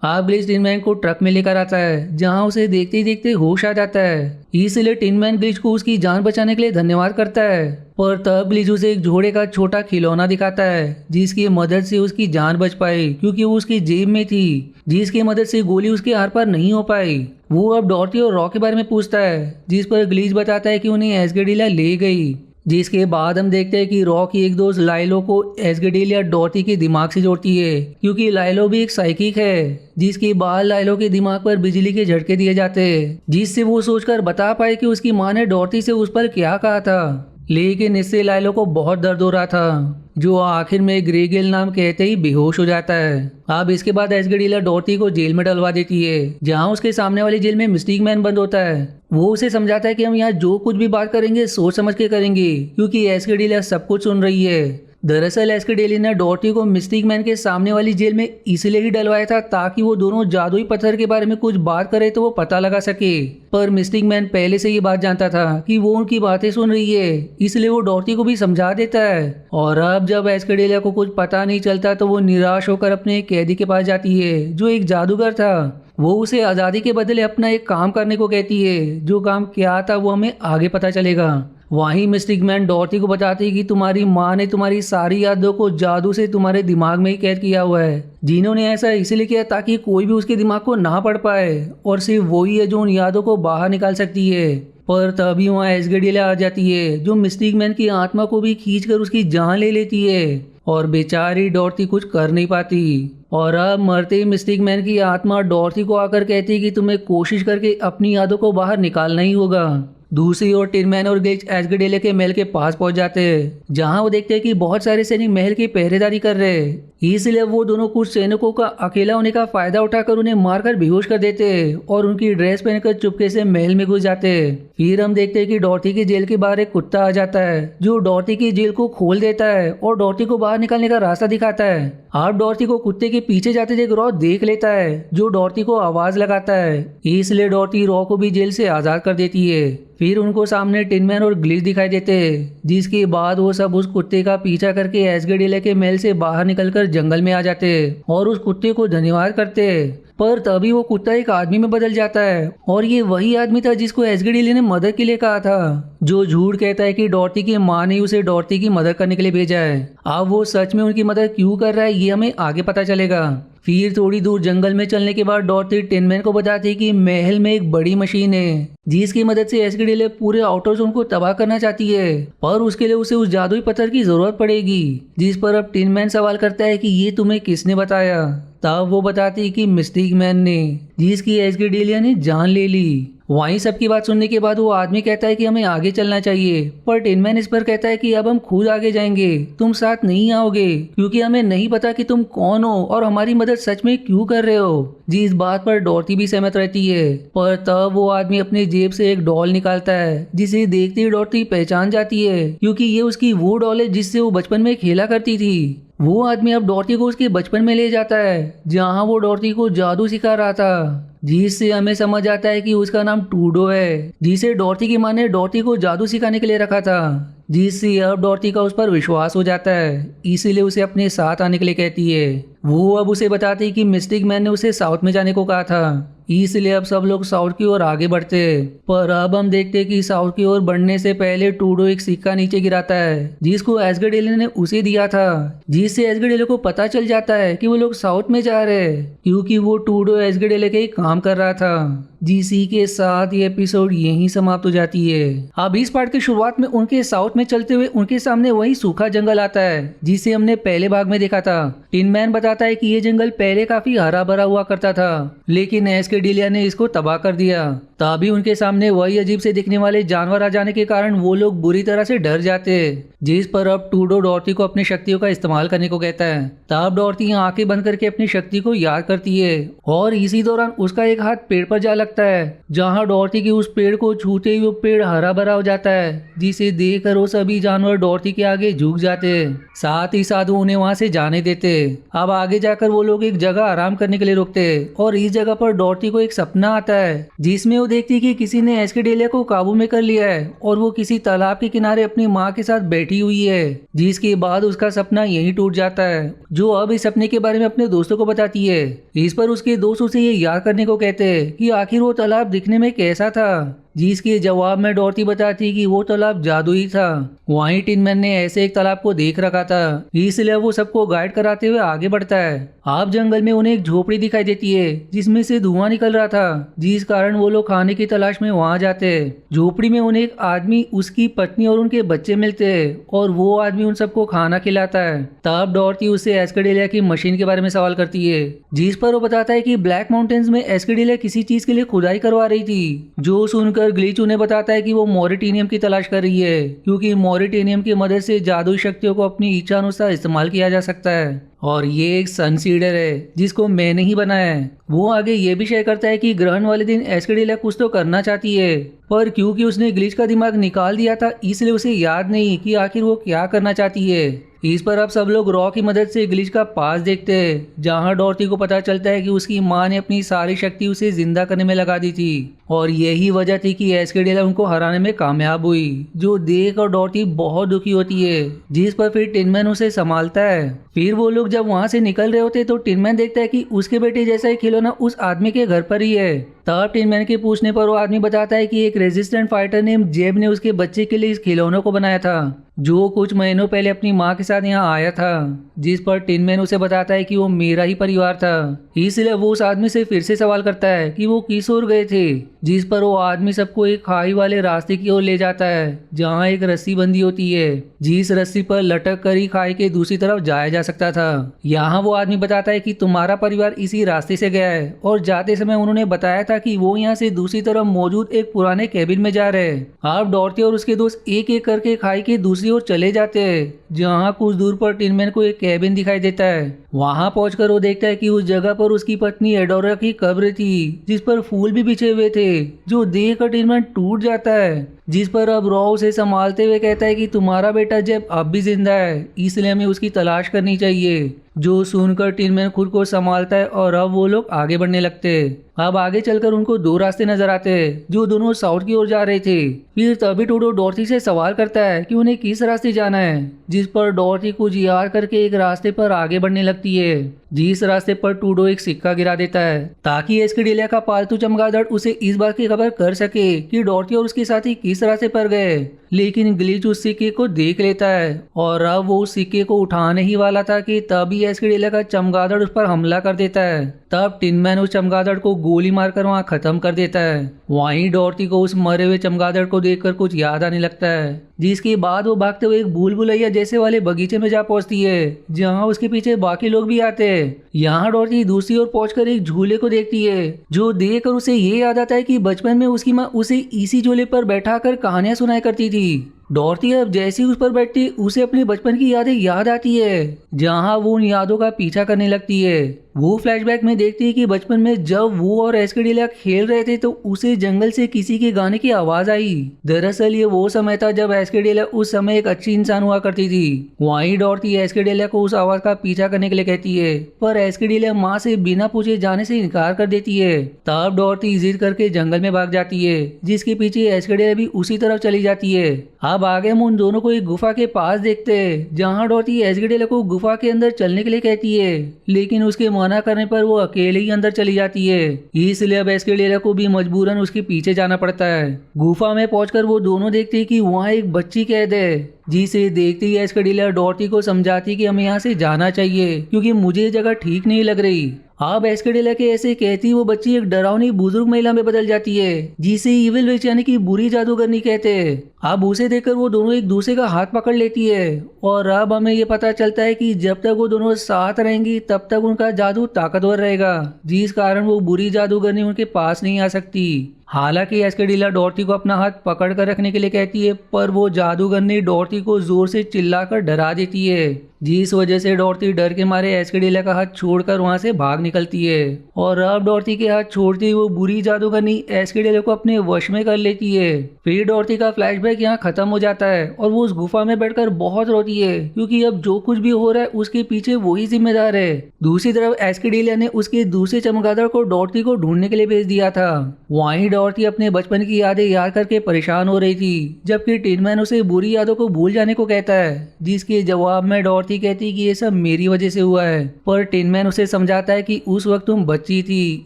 अब ग्लिच टिनमैन को ट्रक में लेकर आता है, जहां उसे देखते ही देखते होश आ जाता है। इसलिए टिनमैन ग्लिच को उसकी जान बचाने के लिए धन्यवाद करता है, पर तब ग्लिच उसे एक घोड़े का छोटा खिलौना दिखाता है, जिसकी मदद से उसकी जान बच पाई, क्योंकि वो उसकी जेब में थी, जिसकी मदद से गोली उसके आर पार नहीं हो पाई। वो अब डॉर्टी और रॉ के बारे में पूछता है, जिस पर ग्लिच बताता है कि उन्हें एस्गिडिलिया ले गई। जिसके बाद हम देखते हैं कि रॉ की एक दोस्त लाइलो को एस्गिडिलिया डॉर्टी के दिमाग से जोड़ती है, क्योंकि लाइलो भी एक साइकिक है, जिसके बाद लाइलो के दिमाग पर बिजली के झटके दिए जाते हैं, जिससे वो सोचकर बता पाए कि उसकी माँ ने डॉर्टी से उस पर क्या कहा था। लेकिन इससे लाइलो को बहुत दर्द हो रहा था, जो आखिर में ग्रेगेल नाम कहते ही बेहोश हो जाता है। अब इसके बाद एस्गिडिलिया डॉर्टी को जेल में डलवा देती है, जहां उसके सामने वाली जेल में मिस्टिक मैन बंद होता है। वो उसे समझाता है कि हम यहाँ जो कुछ भी बात करेंगे सोच समझ के करेंगे, क्योंकि एस्गिडिलिया सब कुछ सुन रही है। दरअसल एस्गिडिलिया ने डॉर्टी को मिस्टिक मैन के सामने वाली जेल में इसलिए ही डलवाया था ताकि वो दोनों जादुई पत्थर के बारे में कुछ बात करे तो वो पता लगा सके। पर मिस्टिक मैन पहले से ये बात जानता था कि वो उनकी बातें सुन रही है, इसलिए वो डॉर्टी को भी समझा देता है। और अब जब एस्गिडिलिया को कुछ पता नहीं चलता तो वो निराश होकर अपने कैदी के पास जाती है, जो एक जादूगर था। वो उसे आज़ादी के बदले अपना एक काम करने को कहती है, जो काम क्या था वो हमें आगे पता चलेगा। वहीं मिस्टिक मैन डॉर्टी को बताती है कि तुम्हारी माँ ने तुम्हारी सारी यादों को जादू से तुम्हारे दिमाग में ही कैद किया हुआ है, जिन्होंने ऐसा इसलिए किया ताकि कोई भी उसके दिमाग को ना पढ़ पाए, और सिर्फ वही है जो उन यादों को बाहर निकाल सकती है। पर तभी वहाँ एस्गिडिलिया आ जाती है, जो मिस्टिक मैन की आत्मा को भी खींचकर उसकी जान ले लेती है, और बेचारी डॉर्टी कुछ कर नहीं पाती। और अब मरते ही मिस्टिक मैन की आत्मा डॉर्टी को आकर कहती है कि तुम्हें कोशिश करके अपनी यादों को बाहर निकालना ही होगा। दूसरी ओर टिनमैन और ग्लिच एस्गिडिलिया के महल के पास पहुंच जाते हैं, जहां वो देखते हैं कि बहुत सारे सैनिक महल की पहरेदारी कर रहे हैं। इसलिए वो दोनों कुछ सैनिकों का अकेला होने का फायदा उठाकर उन्हें मारकर बेहोश कर देते हैं और उनकी ड्रेस पहनकर चुपके से महल में घुस जाते हैं। फिर हम देखते हैं कि डॉर्टी की जेल के बाहर एक कुत्ता आ जाता है, जो डॉर्टी की जेल को खोल देता है और डॉर्टी को बाहर निकालने का रास्ता दिखाता है। आप डॉर्टी को कुत्ते के पीछे जाते देख रॉ देख लेता है, जो डॉर्टी को आवाज लगाता है, इसलिए डॉर्टी रॉ को भी जेल से आजाद कर देती है। फिर उनको सामने टिनमैन और ग्लिच दिखाई देते हैं, जिसके बाद वो सब उस कुत्ते का पीछा करके एस्गिडिलिया के महल से बाहर निकलकर जंगल में आ जाते हैं और उस कुत्ते को धन्यवाद करते हैं। पर तभी वो कुत्ता एक आदमी में बदल जाता है, और ये वही आदमी था जिसको एस्गिडिलिया ने मदद के लिए कहा था, जो झूठ कहता है कि डॉर्टी की माँ ने उसे डॉर्टी की मदद करने के लिए भेजा है। अब वो सच में उनकी मदद क्यों कर रहा है ये हमें आगे पता चलेगा। फिर थोड़ी दूर जंगल में चलने के बाद डॉर्टी टिन मैन को बताती है कि महल में एक बड़ी मशीन है जिसकी मदद से एस्केडिले पूरे आउटर जोन को तबाह करना चाहती है, पर उसके लिए उसे उस जादुई पत्थर की जरूरत पड़ेगी। जिस पर अब टिन मैन सवाल करता है कि ये तुम्हें किसने बताया। तब वो बताती है कि मिस्टिक मैन ने, जिसकी एस्केडिलिया ने जान ले ली। वहीं सबकी बात सुनने के बाद वो आदमी कहता है कि हमें आगे चलना चाहिए, पर टिनमैन इस पर कहता है कि अब हम खुद आगे जाएंगे, तुम साथ नहीं आओगे क्योंकि हमें नहीं पता कि तुम कौन हो और हमारी मदद सच में क्यों कर रहे हो। जिस बात पर डॉर्टी भी सहमत रहती है, पर तब वो आदमी अपने जेब से एक डॉल निकालता है जिसे देखते ही डॉर्टी पहचान जाती है क्योंकि ये उसकी वो डॉल है जिससे वो बचपन में खेला करती थी। वो आदमी अब डॉर्टी को उसके बचपन में ले जाता है जहाँ वो डॉर्टी को जादू सिखा रहा था, जिससे हमें समझ आता है कि उसका नाम टूडो है, जिसे डॉर्टी की माँ ने डॉर्टी को जादू सिखाने के लिए रखा था। जिससे अब डॉर्टी का उस पर विश्वास हो जाता है, इसीलिए उसे अपने साथ आने के लिए कहती है। वो अब उसे बताती है कि मिस्टिक मैन ने उसे साउथ में जाने को कहा था, इसलिए अब सब लोग साउथ की ओर आगे बढ़ते। पर अब हम देखते कि साउथ की ओर बढ़ने से पहले टूडो एक सिक्का नीचे गिराता है जिसको एस्केडिले ने उसे दिया था, जिससे एस्केडिले को पता चल जाता है कि वो लोग साउथ में जा रहे हैं क्योंकि वो टूडो एस्केडिले के काम कर रहा था। जिसी के साथ ये एपिसोड यहीं समाप्त हो जाती है। अब इस पार्ट की शुरुआत में उनके साउथ में चलते हुए उनके सामने वही सूखा जंगल आता है जिसे हमने पहले भाग में देखा था। टिन मैन बताता है कि ये जंगल पहले काफी हरा भरा हुआ करता था, लेकिन एस्केडिलिया ने इसको तबाह कर दिया। तभी उनके सामने वही अजीब से दिखने वाले जानवर आ जाने के कारण वो लोग बुरी तरह से डर जाते, जिस पर अब टूडो डॉर्टी को अपनी शक्तियों का इस्तेमाल करने को कहता है। तब डॉर्टी आंखें बंद करके अपनी शक्ति को याद करती है और इसी दौरान उसका एक हाथ पेड़ पर जा लगता है, जहां डॉर्टी की उस पेड़ को छूते ही वो पेड़ हरा भरा हो जाता है, जिसे देखकर वो सभी जानवर डॉर्टी के आगे झुक जाते, साथ ही साथ वो उन्हें वहां से जाने देते। अब आगे जाकर वो लोग एक जगह आराम करने के लिए रुकते और इस जगह पर डॉर्टी को एक सपना आता है जिसमें वो देखती कि किसी ने एस्केडिलिया को काबू में कर लिया है और वो किसी तालाब के किनारे अपनी माँ के साथ बैठी हुई है। जिसके बाद उसका सपना यहीं टूट जाता है, जो अब इस सपने के बारे में अपने दोस्तों को बताती है। इस पर उसके दोस्त उसे ये याद करने को कहते हैं कि आखिर वो तालाब दिखने में कैसा था, जिसके जवाब में डॉर्टी बताती कि वो तालाब जादुई था। वहीं टिनमैन ने ऐसे एक तालाब को देख रखा था, इसलिए वो सबको गाइड कराते हुए आगे बढ़ता है। आप जंगल में उन्हें एक झोपड़ी दिखाई देती है जिसमें से धुआं निकल रहा था, जिस कारण वो लोग खाने की तलाश में वहां जाते। झोपड़ी में उन्हें एक आदमी, उसकी पत्नी और उनके बच्चे मिलते और वो आदमी उन सबको खाना खिलाता है। तब डॉर्टी उससे एस्केडिलिया की मशीन के बारे में सवाल करती है, जिस पर वो बताता है कि ब्लैक माउंटेन्स में एस्केडिलिया किसी चीज के लिए खुदाई करवा रही थी। जो सुनकर ग्लिच उन्हें बताता है कि वो मॉरिटेनियम की तलाश कर रही है क्योंकि मॉरिटेनियम की मदद से जादुई शक्तियों को अपनी इच्छा अनुसार इस्तेमाल किया जा सकता है और ये एक सन सीडर है जिसको मैंने ही बनाया है। वो आगे ये भी शेयर करता है कि ग्रहण वाले दिन एस्केडिलिया कुछ तो करना चाहती है, पर क्योंकि उसने ग्लिच का दिमाग निकाल दिया था इसलिए उसे याद नहीं कि आखिर वो क्या करना चाहती है। इस पर अब सब लोग रॉ की मदद से ग्लिच का पास देखते हैं, जहां डॉर्टी को पता चलता है कि उसकी मां ने अपनी सारी शक्ति उसे जिंदा करने में लगा दी थी और यही वजह थी कि एस्केडिलिया उनको हराने में कामयाब हुई, जो देख और डॉर्टी बहुत दुखी होती है। जिस पर फिर टिनमैन उसे संभालता है। फिर वो लोग जब वहां से निकल रहे होते तो टिनमैन देखता है कि उसके बेटे जैसा ही खिलौना उस आदमी के घर पर ही है। तब टिनमैन के पूछने पर वो आदमी बताता है कि एक रेजिस्टेंट फाइटर नेम जेब ने उसके बच्चे के लिए इस खिलौनों को बनाया था, जो कुछ महीनों पहले अपनी माँ के साथ यहाँ आया था। जिस पर टिनमैन उसे बताता है कि वो मेरा ही परिवार था, इसलिए वो उस आदमी से फिर से सवाल करता है कि वो किस ओर गए थे। जिस पर वो आदमी सबको एक खाई वाले रास्ते की ओर ले जाता है, जहाँ एक रस्सी बंधी होती है, जिस रस्सी पर लटक कर ही खाई के दूसरी तरफ जाया जा सकता था। यहाँ वो आदमी बताता है कि तुम्हारा परिवार इसी रास्ते से गया है और जाते समय उन्होंने बताया था कि वो यहाँ से दूसरी तरफ मौजूद एक पुराने केबिन में जा रहे हैं। आप डॉर्टी और उसके दोस्त एक एक करके खाई के दूसरी ओर चले जाते हैं, जहाँ कुछ दूर पर टिनमैन को एक केबिन दिखाई देता है। वहां पहुंचकर वो देखता है कि उस जगह पर उसकी पत्नी एडोरा की कब्र थी, जिस पर फूल भी बिछे हुए थे, जो देख कर टिनमैन टूट जाता है। जिस पर अब रॉ उसे संभालते हुए कहता है कि तुम्हारा बेटा जेब अब भी जिंदा है, इसलिए हमें उसकी तलाश करनी चाहिए। जो सुनकर टिनमैन खुद को संभालता है और अब वो लोग आगे बढ़ने लगते। अब आगे चलकर उनको दो रास्ते नजर आते हैं जो दोनों साउथ की ओर जा रहे थे। फिर तभी टूडो डॉर्टी से सवाल करता है कि उन्हें किस रास्ते जाना है, जिस पर डॉर्टी कुछ याद करके एक रास्ते पर आगे बढ़ने लगती है, जिस रास्ते पर टूडो एक सिक्का गिरा देता है ताकि एस्केडिलिया का पालतू चमगादड़ उसे इस बात की खबर कर सके कि डॉर्टी और उसके साथी किस रास्ते पर गए। लेकिन ग्लिच उस सिक्के को देख लेता है और अब वो उस सिक्के को उठाने ही वाला था कि तभी एस्केडिला का चमगादड़ उस पर हमला कर देता है। तब टिन मैन उस चमगादड़ को गोली मारकर वहां खत्म कर देता है। वहीं डॉर्टी को उस मरे हुए चमगादड़ को देखकर कुछ याद आने लगता है, जिसके बाद वो भागते हुए एक भूल भुलैया जैसे वाले बगीचे में जा पहुंचती है, जहां उसके पीछे बाकी लोग भी आते हैं। यहाँ डॉर्टी दूसरी ओर पहुंचकर एक झूले को देखती है, जो देखकर उसे ये याद आता है कि बचपन में उसकी माँ उसे इसी झूले पर बैठाकर कहानियां सुनाया करती थी। डॉर्टी अब जैसे ही उस पर बैठती उसे अपने बचपन की यादें याद आती है, जहां वो उन यादों का पीछा करने लगती है। वो फ्लैशबैक में देखती है कि बचपन में जब वो और एस्केडिला खेल रहे थे तो उसे जंगल से किसी के गाने की आवाज आई। दरअसल ये वो समय था जब एस्केडिला उस समय एक अच्छी इंसान हुआ करती थी। वहीं डॉर्टी एस्केडिला को उस आवाज का पीछा करने के लिए कहती है, पर एस्केडिला माँ से बिना पूछे जाने से इनकार कर देती है। तब डॉर्टी जिद करके जंगल में भाग जाती है, जिसके पीछे एस्केडिला भी उसी तरफ चली जाती है। अब आगे हम उन दोनों को एक गुफा के पास देखते हैं, जहां डॉर्टी एस्केडिला को गुफा के अंदर चलने के लिए कहती है, लेकिन उसके मना करने पर वो अकेले ही अंदर चली जाती है। इसलिए अब एस्केडिला को भी मजबूरन उसके पीछे जाना पड़ता है। गुफा में पहुंचकर वो दोनों देखते हैं कि वहाँ एक बच्ची कैद है, जिसे देखते ही एस्केडिला डॉर्टी को समझाती कि हमें यहाँ से जाना चाहिए क्योंकि मुझे ये जगह ठीक नहीं लग रही। अब एस्केडिला के ऐसे कहती वो बच्ची एक डरावनी बुजुर्ग महिला में बदल जाती है, जिसे इविल विच यानी कि बुरी जादूगरनी कहते हैं। अब उसे देखकर वो दोनों एक दूसरे का हाथ पकड़ लेती है और अब हमें ये पता चलता है कि जब तक वो दोनों साथ रहेंगी तब तक उनका जादू ताकतवर रहेगा, जिस कारण वो बुरी जादूगरनी उनके पास नहीं आ सकती। हालांकि एस्केडिला डॉर्टी को अपना हाथ पकड़ कर रखने के लिए कहती है, पर वो जादूगरनी डॉर्टी को जोर से चिल्लाकर डरा देती है, जिस वजह से डॉर्टी डर के मारे एस्केडिला का हाथ छोड़कर वहां से भाग निकलती है। और अब डॉर्टी के हाथ छोड़ते ही वो बुरी जादूगरनी एस्केडिला को अपने वश में कर लेती है। फिर डॉर्टी का फ्लैशबैक यहाँ खत्म हो जाता है और वो उस गुफा में बैठकर बहुत रोती है, क्योंकि अब जो कुछ भी हो रहा है उसके पीछे वही जिम्मेदार है। दूसरी तरफ एस्केडिला ने उसके दूसरे चमगादड़ को डॉर्टी को ढूंढने के लिए भेज दिया था। वहीं डॉर्टी अपने बचपन की यादें याद करके परेशान हो रही थी, जबकि टिन मैन उसे बुरी यादों को भूल जाने को कहता है, जिसके जवाब में डॉर्टी कहती कि ये सब मेरी वजह से हुआ है। पर टिन मैन उसे समझाता है कि उस वक्त तुम बच्ची थी,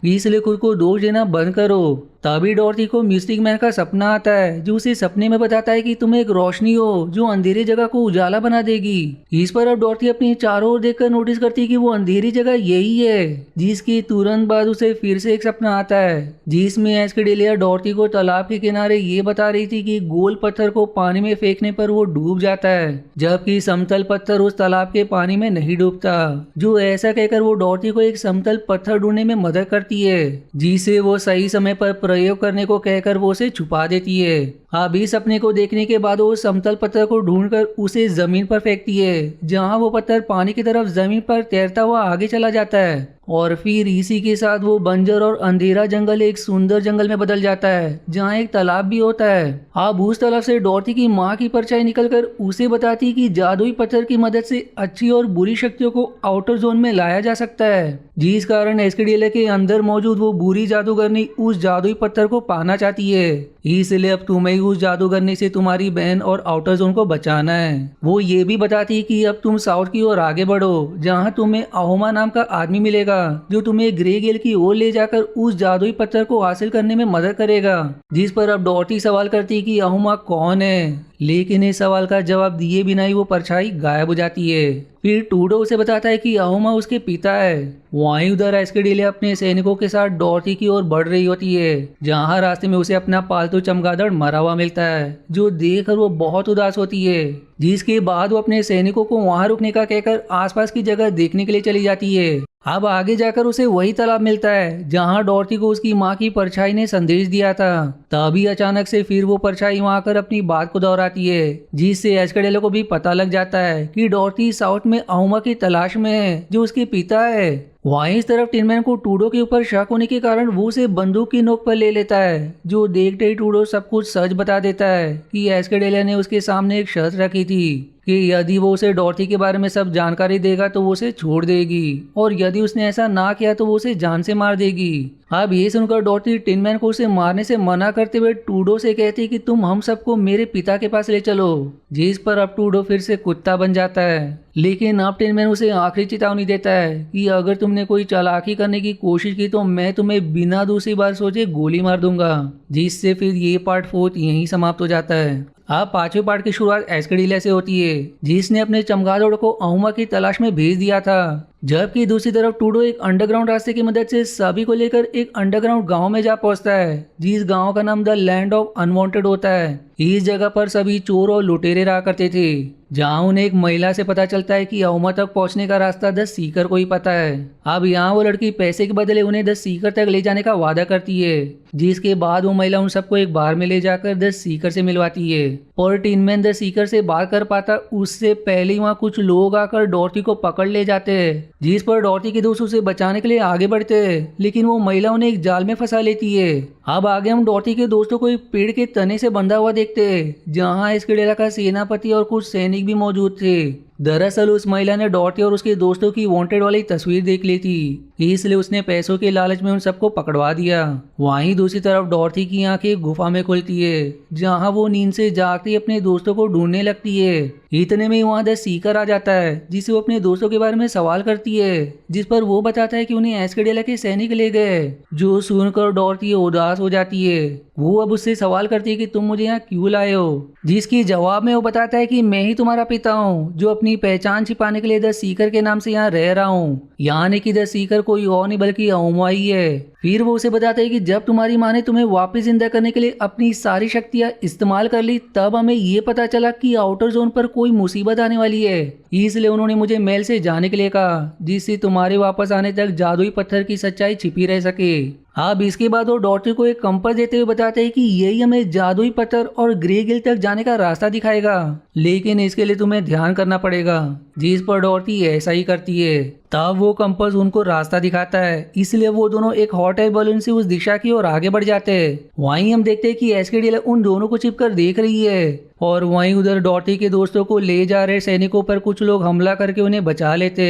इसलिए खुद को दोष देना बंद करो। तभी डॉर्टी को मिस्टिक मैन का सपना आता है, जो उसे सपने में बताता है कि तुम एक रोशनी हो जो अंधेरी जगह को उजाला बना देगी। इस पर अब डॉर्टी अपनी चारों ओर देखकर नोटिस करती है कि वो अंधेरी जगह यही है, जिसके तुरंत बाद उसे फिर से एक सपना आता है, जिसमें एस्केडिला डॉर्टी को तालाब के किनारे ये बता रही थी कि गोल पत्थर को पानी में फेंकने पर वो डूब जाता है, जबकि समतल पत्थर उस तालाब के पानी में नहीं डूबता। जो ऐसा कहकर वो डॉर्टी को एक समतल पत्थर ढूंढने में मदद करती है, जिसे वो सही समय पर प्रयोग करने को कहकर वो उसे छुपा देती है। अब इस सपने को देखने के बाद वो समतल पत्थर को ढूंढकर उसे जमीन पर फेंकती है, जहां वो पत्थर पानी की तरफ जमीन पर तैरता हुआ आगे चला जाता है। और फिर इसी के साथ वो बंजर और अंधेरा जंगल एक सुंदर जंगल में बदल जाता है, जहाँ एक तालाब भी होता है। अब उस तालाब से डॉर्टी की माँ की परछाई निकलकर उसे बताती कि जादुई पत्थर की मदद से अच्छी और बुरी शक्तियों को आउटर जोन में लाया जा सकता है, जिस कारण एस्केडिला के अंदर मौजूद वो बुरी जादूगरनी उस जादुई पत्थर को पाना चाहती है। इसलिए अब तुम्हें उस जादूगरनी से तुम्हारी बहन और आउटर जोन को बचाना है। वो ये भी बताती कि अब तुम साउथ की ओर आगे बढ़ो, जहाँ तुम्हें अहोमा नाम का आदमी मिलेगा, जो तुम्हें ग्रे गेल की ओर ले जाकर उस जादुई पत्थर को हासिल करने में मदद करेगा। जिस पर अब डॉर्टी सवाल करती कि अहोमा कौन है, लेकिन इस सवाल का जवाब दिए बिना ही वो परछाई गायब हो जाती है। फिर टूडो उसे बताता है कि अहोमा उसके पिता है। वहीं उधर एस्केडिला अपने सैनिकों के साथ डॉर्टी की ओर बढ़ रही होती है, जहां रास्ते में उसे अपना पालतू चमगादड़ मरा हुआ मिलता है, जो देखकर वो बहुत उदास होती है। जिसके बाद वो अपने सैनिकों को वहां रुकने का कहकर आसपास की जगह देखने के लिए चली जाती है। अब आगे जाकर उसे वही तालाब मिलता है, जहां डॉर्टी को उसकी माँ की परछाई ने संदेश दिया था। तभी अचानक से फिर वो परछाई वहां आकर अपनी बात को दोहराती है, जिससे एस्केडिला को भी पता लग जाता है कि डॉर्टी साउथ में अहोमा की तलाश में है, जो उसके पिता है। वहीं इस तरफ टिन मैन को टूडो के ऊपर शक होने के कारण वो उसे बंदूक की नोक पर ले लेता है, जो देखते ही टूडो सब कुछ सच बता देता है कि एस्केडिला ने उसके सामने एक शर्त रखी थी कि यदि वो उसे डॉर्टी के बारे में सब जानकारी देगा तो वो उसे छोड़ देगी, और यदि उसने ऐसा ना किया तो वो उसे जान से मार देगी। अब ये सुनकर डॉर्टी टिन मैन को उसे मारने से मना करते हुए टूडो से कहती कि तुम हम सबको मेरे पिता के पास ले चलो, जिस पर अब टूडो फिर से कुत्ता बन जाता है। लेकिन अब टिन मैन उसे आखिरी चेतावनी देता है कि अगर तुमने कोई चालाकी करने की कोशिश की तो मैं तुम्हें बिना दूसरी बार सोचे गोली मार दूंगा। जिससे फिर ये पार्ट 4 यहीं समाप्त हो जाता है। अब पांचवें पार्ट की शुरुआत एस्केडिला से होती है, जिसने अपने चमगादड़ को अहुमा की तलाश में भेज दिया था। जबकि दूसरी तरफ टूडो एक अंडरग्राउंड रास्ते की मदद से सभी को लेकर एक अंडरग्राउंड गांव में जा पहुंचता है, जिस गांव का नाम द लैंड ऑफ अनवांटेड होता है। इस जगह पर सभी चोर और लुटेरे रहा करते थे, जहां उन्हें एक महिला से पता चलता है कि अहुमा तक पहुंचने का रास्ता द सीकर को ही पता है। अब यहाँ वो लड़की पैसे के बदले उन्हें द सीकर तक ले जाने का वादा करती है, जिसके बाद वो महिला उन सबको एक बार में ले जाकर द सीकर से मिलवाती है। पर टिनमैन द सीकर से बात कर पाता उससे पहले वहाँ कुछ लोग आकर डॉर्टी को पकड़ ले जाते हैं, जिस पर डॉर्टी के दोस्त उसे बचाने के लिए आगे बढ़ते हैं, लेकिन वो महिला उन्हें एक जाल में फंसा लेती है। अब आगे हम डॉर्टी के दोस्तों को एक पेड़ के तने से बंधा हुआ देखते हैं, जहाँ एस्केडिला का सेनापति और कुछ सैनिक भी मौजूद थे। दरअसल उस महिला ने डॉर्टी और उसके दोस्तों की वांटेड वाली तस्वीर देख ली थी, इसलिए उसने पैसों के लालच में उन सबको पकड़वा दिया। वहीं दूसरी तरफ डॉर्टी की आंखें गुफा में खुलती है, जहां वो नींद से जागते अपने दोस्तों को ढूंढने लगती है। इतने में वहां द सीकर आ जाता है, जिसे वो अपने दोस्तों के बारे में सवाल करती है, जिस पर वो बताता है कि उन्हें एस्केडिला के सैनिक ले गए। जो सुनकर डॉर्टी उदास हो जाती है। वो अब उससे सवाल करती है कि तुम मुझे यहाँ क्यों लाए हो, जिसकी जवाब में वो बताता है कि मैं ही तुम्हारा पिता हूँ, जो अपनी पहचान छिपाने के लिए द सीकर के नाम से यहाँ रह रहा हूँ। यानी कि द सीकर कोई और नहीं बल्कि अहुमा ही है। फिर वो उसे बताता है कि जब तुम्हारी माँ ने तुम्हें वापस जिंदा करने के लिए अपनी सारी शक्तियाँ इस्तेमाल कर ली, तब हमें ये पता चला कि आउटर जोन पर कोई मुसीबत आने वाली है, इसलिए उन्होंने मुझे महल से जाने के लिए कहा, जिससे तुम्हारे वापस आने तक जादुई पत्थर की सच्चाई छिपी रह सके। अब इसके बाद वो डॉर्टी को एक कंपास देते हुए बताते हैं कि यही हमें जादुई पत्थर और ग्रे गिल तक जाने का रास्ता दिखाएगा, लेकिन इसके लिए तुम्हें ध्यान करना पड़ेगा। जिस पर डॉर्टी ऐसा ही करती है। तब वो कंपास उनको रास्ता दिखाता है, इसलिए वो दोनों एक हॉट एयर बलून से उस दिशा की ओर आगे बढ़ जाते हैं। वहीं हम देखते हैं कि एस्केडिला उन दोनों को छिपकर देख रही है, और वहीं उधर डॉर्टी के दोस्तों को ले जा रहे सैनिकों पर कुछ लोग हमला करके उन्हें बचा लेते।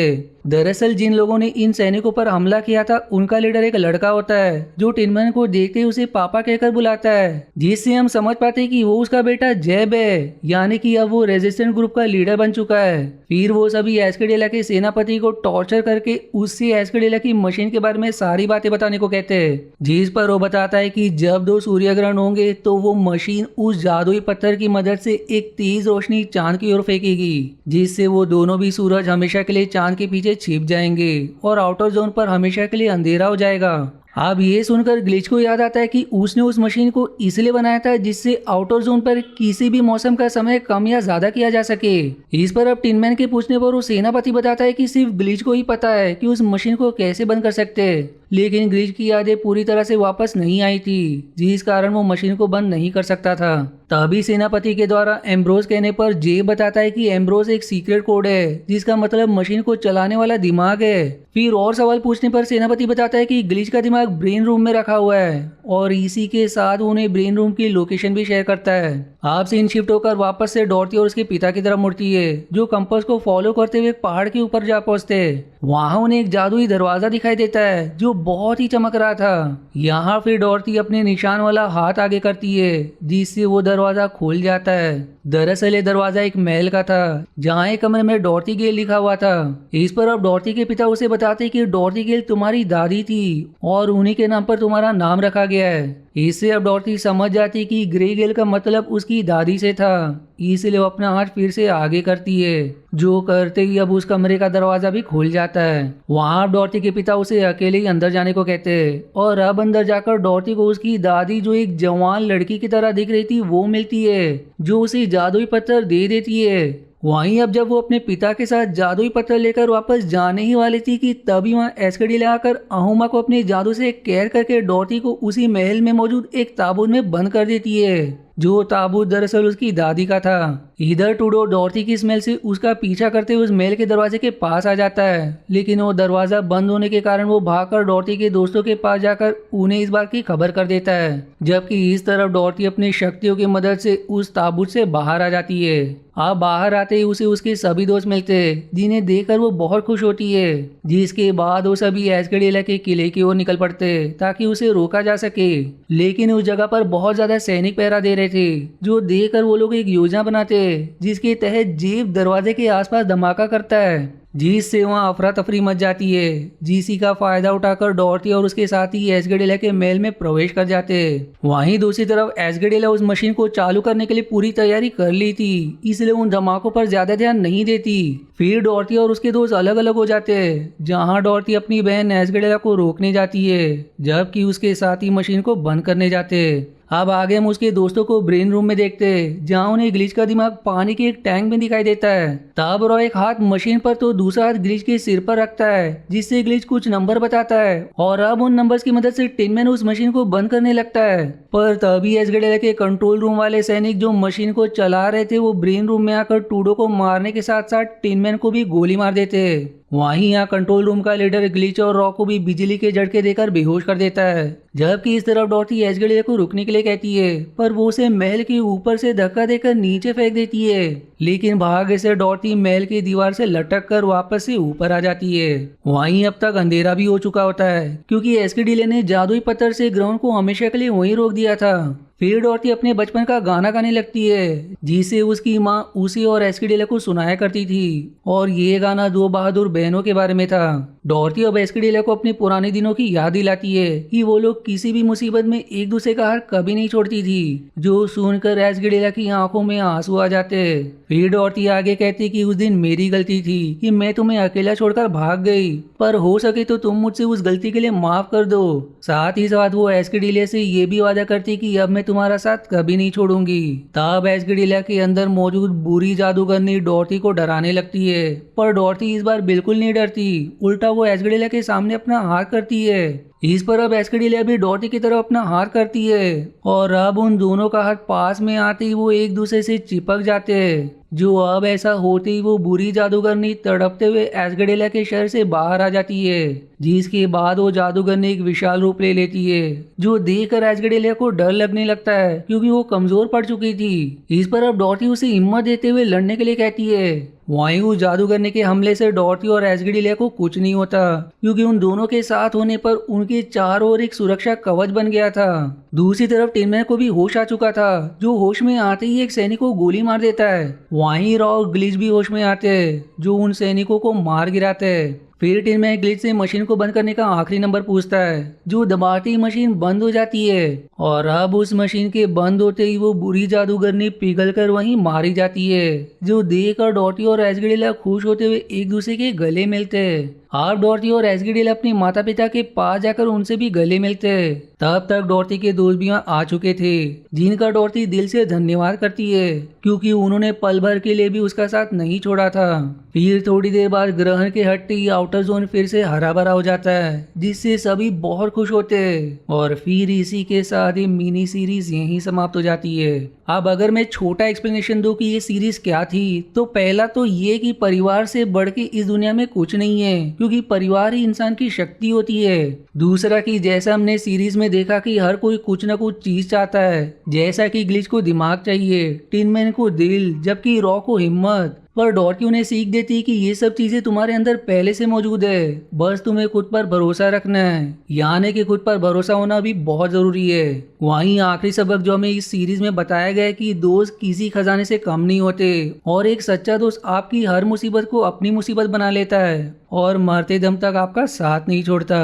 दरअसल जिन लोगों ने इन सैनिकों पर हमला किया था, उनका लीडर एक लड़का होता है, जो टिनमैन को देखते ही उसे पापा कहकर बुलाता है, जिससे हम समझ पाते हैं कि वो उसका बेटा जेब है, यानी कि अब वो रेजिस्टेंट ग्रुप का लीडर बन चुका है। फिर वो सभी एस्केडिला के सेनापति को टॉर्चर करके उससे एस्केडिला की मशीन के बारे में सारी बातें बताने को कहते हैं, जिस पर वो बताता है कि जब 2 सूर्य ग्रहण होंगे तो वो मशीन उस जादुई पत्थर की मदद से एक तेज रोशनी चांद की ओर फेंकेगी, जिससे वो दोनों भी सूरज हमेशा के लिए चांद के पीछे छिप जाएंगे और आउटर जोन पर हमेशा के लिए अंधेरा हो जाएगा। अब ये सुनकर ग्लिच को याद आता है कि उसने उस मशीन को इसलिए बनाया था जिससे आउटर जोन पर किसी भी मौसम का समय कम या ज्यादा किया जा सके। इस पर अब टिनमैन के पूछने पर वो सेनापति बताता है कि सिर्फ ग्लिच को ही पता है कि उस मशीन को कैसे बंद कर सकते हैं, लेकिन ग्लिच की यादें पूरी तरह से वापस नहीं आई थी, जिस कारण वो मशीन को बंद नहीं कर सकता था। तभी सेनापति के द्वारा एम्ब्रोज कहने पर जे बताता है कि एम्ब्रोज एक सीक्रेट कोड है, जिसका मतलब मशीन को चलाने वाला दिमाग है। फिर और सवाल पूछने पर सेनापति बताता है कि ग्लिच का दिमाग ब्रेन रूम में रखा हुआ है, और इसी के साथ उन्हें ब्रेन रूम की लोकेशन भी शेयर करता है। आप सीन शिफ्ट होकर वापस से डॉर्टी और उसके पिता की तरफ मुड़ती है, जो कंपास को फॉलो करते हुए पहाड़ के ऊपर जा पहुंचते हैं। वहां उन्हें एक जादुई दरवाजा दिखाई देता है, जो बहुत ही चमक रहा था। यहाँ फिर डॉर्टी अपने निशान वाला हाथ आगे करती है, जिससे वो दरवाजा खुल जाता है। दरअसल ये दरवाजा एक महल का था, जहाँ एक कमरे में डॉर्टी गेल लिखा हुआ था। इस पर अब डॉर्टी के पिता उसे बताते कि डॉर्टी गेल तुम्हारी दादी थी और उन्हीं के नाम पर तुम्हारा नाम रखा गया है। इससे अब डॉर्टी समझ जाती कि ग्रे गेल का मतलब उसकी दादी से था, इसलिए वो अपना हाथ फिर से आगे करती है, जो करते ही अब उस कमरे का दरवाजा भी खुल जाता है। वहां अब डॉर्टी के पिता उसे अकेले ही अंदर जाने को कहते हैं, और अब अंदर जाकर डॉर्टी को उसकी दादी, जो एक जवान लड़की की तरह दिख रही थी, वो मिलती है, जो उसे जादुई पत्थर दे देती है। वहीं अब जब वो अपने पिता के साथ जादुई पत्थर लेकर वापस जाने ही वाली थी कि तभी वहाँ एस्केडिला आकर अहुमा को अपने जादू से कैद करके डॉर्टी को उसी महल में मौजूद एक ताबूत में बंद कर देती है, जो ताबूत दरअसल उसकी दादी का था। इधर टूडो डॉर्टी की स्मेल से उसका पीछा करते हुए उस महल के दरवाजे के पास आ जाता है, लेकिन वो दरवाजा बंद होने के कारण वो भागकर डॉर्टी के दोस्तों के पास जाकर उन्हें इस बात की खबर कर देता है। जबकि इस तरफ डॉर्टी अपनी शक्तियों की मदद से उस ताबूत से बाहर आ जाती है। अब बाहर आते ही उसे उसके सभी दोस्त मिलते हैं, जिन्हें देखकर वो बहुत खुश होती है। जिसके बाद वो सभी एस्केडिला के किले की ओर निकल पड़ते ताकि उसे रोका जा सके, लेकिन उस जगह पर बहुत ज्यादा सैनिक पहरा दे रहे थे, जो देखकर वो लोग एक योजना बनाते जिसके तहत जेब दरवाजे के आसपास धमाका करता है। जिससे वहाँ अफरा तफरी मच जाती है। जिसी का फायदा उठाकर डॉर्टी और उसके साथी एस्गेडेला के महल में प्रवेश कर जाते। वहीं दूसरी तरफ एस्गेडेला उस मशीन को चालू करने के लिए पूरी तैयारी कर ली थी, इसलिए उन धमाकों पर ज्यादा ध्यान नहीं देती। फिर डॉर्टी और उसके दोस्त अलग अलग हो जाते हैं, जहां डॉर्टी अपनी बहन एस्गेडेला को रोकने जाती है, जबकि उसके साथी मशीन को बंद करने जाते। अब आगे हम उसके दोस्तों को ब्रेन रूम में देखते हैं, जहां उन्हें ग्लिच का दिमाग पानी के एक टैंक में दिखाई देता है। तब रॉय एक हाथ मशीन पर तो दूसरा हाथ ग्लिच के सिर पर रखता है, जिससे ग्लिच कुछ नंबर बताता है और अब उन नंबर्स की मदद से टिनमैन उस मशीन को बंद करने लगता है। पर तभी एस्गेडेला के कंट्रोल रूम वाले सैनिक जो मशीन को चला रहे थे वो ब्रेन रूम में आकर टूडो को मारने के साथ साथ टिनमैन को भी गोली मार देते। वहीं यहाँ कंट्रोल रूम का लीडर ग्लिच और रॉ को भी बिजली के झटके देकर बेहोश कर देता है, जबकि इस तरफ डॉर्टी एस्गेडेला को रुकने के लिए कहती है, पर वो उसे महल के ऊपर से धक्का देकर नीचे फेंक देती है। लेकिन भाग्य से डॉर्टी महल की दीवार से लटक कर वापस से ऊपर आ जाती है। वहीं अब तक अंधेरा भी हो चुका होता है, क्योंकि एस्गेडेला ने जादुई पत्थर से ग्राउंड को हमेशा के लिए वहीं रोक दिया था। फिर डॉर्टी अपने बचपन का गाना गाने लगती है, जिसे उसकी माँ उसे और एस्गेडेला को सुनाया करती थी, और ये गाना दो बहादुर बहनों के बारे में था। डॉर्टी अब एस्गेडेला को अपने पुराने दिनों की याद दिलाती है कि वो लोग किसी भी मुसीबत में एक दूसरे का हाथ कभी नहीं छोड़ती थी, जो सुनकर एस्गेडेला की आंखों में आंसू आ जाते। फिर डॉर्टी आगे कहती कि उस दिन मेरी गलती थी कि मैं तुम्हें अकेला छोड़कर भाग गई, पर हो सके तो तुम मुझसे उस गलती के लिए माफ कर दो। साथ ही साथ वो एस्गेडेला से ये भी वादा करती कि अब मैं तुम्हारा साथ कभी नहीं छोड़ूंगी। तब एस्गेडेला के अंदर मौजूद बुरी जादूगरनी डॉर्टी को डराने लगती है, पर डॉर्टी इस बार बिल्कुल नहीं डरती, उल्टा वो एस्गेडेला के सामने अपना हाथ करती है। इस पर अब एस्गेडेला भी डॉर्टी की तरफ अपना हाथ करती है, और अब उन दोनों का हाथ पास में आते ही वो एक दूसरे से चिपक जाते हैं। जो अब ऐसा होते ही वो बुरी जादूगरनी तड़पते हुए एस्गेडेला के शहर से बाहर आ जाती है, जिसके बाद वो जादूगरनी एक विशाल रूप ले लेती है, जो देखकर एस्गेडेला को डर लगने लगता है, क्योंकि वो कमजोर पड़ चुकी थी। इस पर अब डॉर्टी उसे हिम्मत देते हुए लड़ने के लिए कहती है। वहीं उस जादूगरनी के हमले से डॉर्टी और एस्गेडेला को कुछ नहीं होता, क्योंकि उन दोनों के साथ होने पर उनके चारों ओर एक सुरक्षा कवच बन गया था। दूसरी तरफ टिनमैन को भी होश आ चुका था, जो होश में आते ही एक सैनिक को गोली मार देता है। वहीं रॉ और ग्लिच भी होश में आते हैं, जो उन सैनिकों को मार गिराते हैं। फिर टिनमैन ग्लिच से मशीन को बंद करने का आखिरी नंबर पूछता है, जो दबाते ही मशीन बंद हो जाती है, और अब उस मशीन के बंद होते ही वो बुरी जादूगरनी पिघलकर वहीं मारी जाती है, जो देखकर डॉर्टी और एस्गेडेला खुश होते हुए एक दूसरे के गले मिलते हैं। अब डॉर्टी और एस्गेडेला अपने माता पिता के पास जाकर उनसे भी गले मिलते हैं। तब तक डॉर्टी के दोस्त भी वहाँ आ चुके थे, जिनका डॉर्टी दिल से धन्यवाद करती है, क्योंकि उन्होंने पल भर के लिए भी उसका साथ नहीं छोड़ा था। फिर थोड़ी देर बाद ग्रहण के हटते ही आउटर जोन फिर से हरा भरा हो जाता है, जिससे सभी बहुत खुश होते हैं। और फिर इसी के साथ ये मिनी सीरीज यहीं समाप्त हो जाती है। अब अगर मैं छोटा एक्सप्लेनेशन दूं कि ये सीरीज क्या थी, तो पहला तो ये कि परिवार से बढ़ के इस दुनिया में कुछ नहीं है, क्योंकि परिवार ही इंसान की शक्ति होती है। दूसरा कि जैसा हमने सीरीज में देखा कि हर कोई कुछ न कुछ चीज चाहता है, जैसा कि ग्लिच को दिमाग चाहिए, टिनमैन को दिल, जबकि रॉ को हिम्मत। पर डॉर्टी उन्हें सीख देती है कि ये सब चीजें तुम्हारे अंदर पहले से मौजूद है, बस तुम्हें खुद पर भरोसा रखना है, यानी कि खुद पर भरोसा होना भी बहुत जरूरी है। वहीं आखिरी सबक जो हमें इस सीरीज में बताया गया है कि दोस्त किसी खजाने से कम नहीं होते, और एक सच्चा दोस्त आपकी हर मुसीबत को अपनी मुसीबत बना लेता है और मरते दम तक आपका साथ नहीं छोड़ता।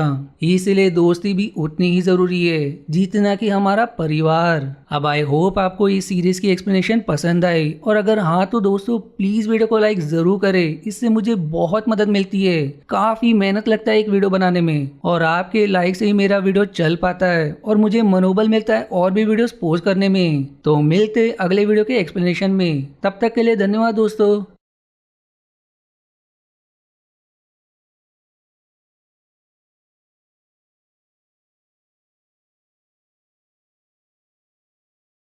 इसलिए दोस्ती भी उतनी ही जरूरी है जितना कि हमारा परिवार। अब आई होप आपको इस सीरीज की एक्सप्लेनेशन पसंद आई, और अगर हाँ तो दोस्तों प्लीज वीडियो को लाइक जरूर करें, इससे मुझे बहुत मदद मिलती है। काफी मेहनत लगता है एक वीडियो बनाने में, और आपके लाइक से ही मेरा वीडियो चल पाता है और मुझे मनोबल मिलता है और भी वीडियोस पोस्ट करने में। तो मिलते अगले वीडियो के एक्सप्लेनेशन में, तब तक के लिए धन्यवाद दोस्तों।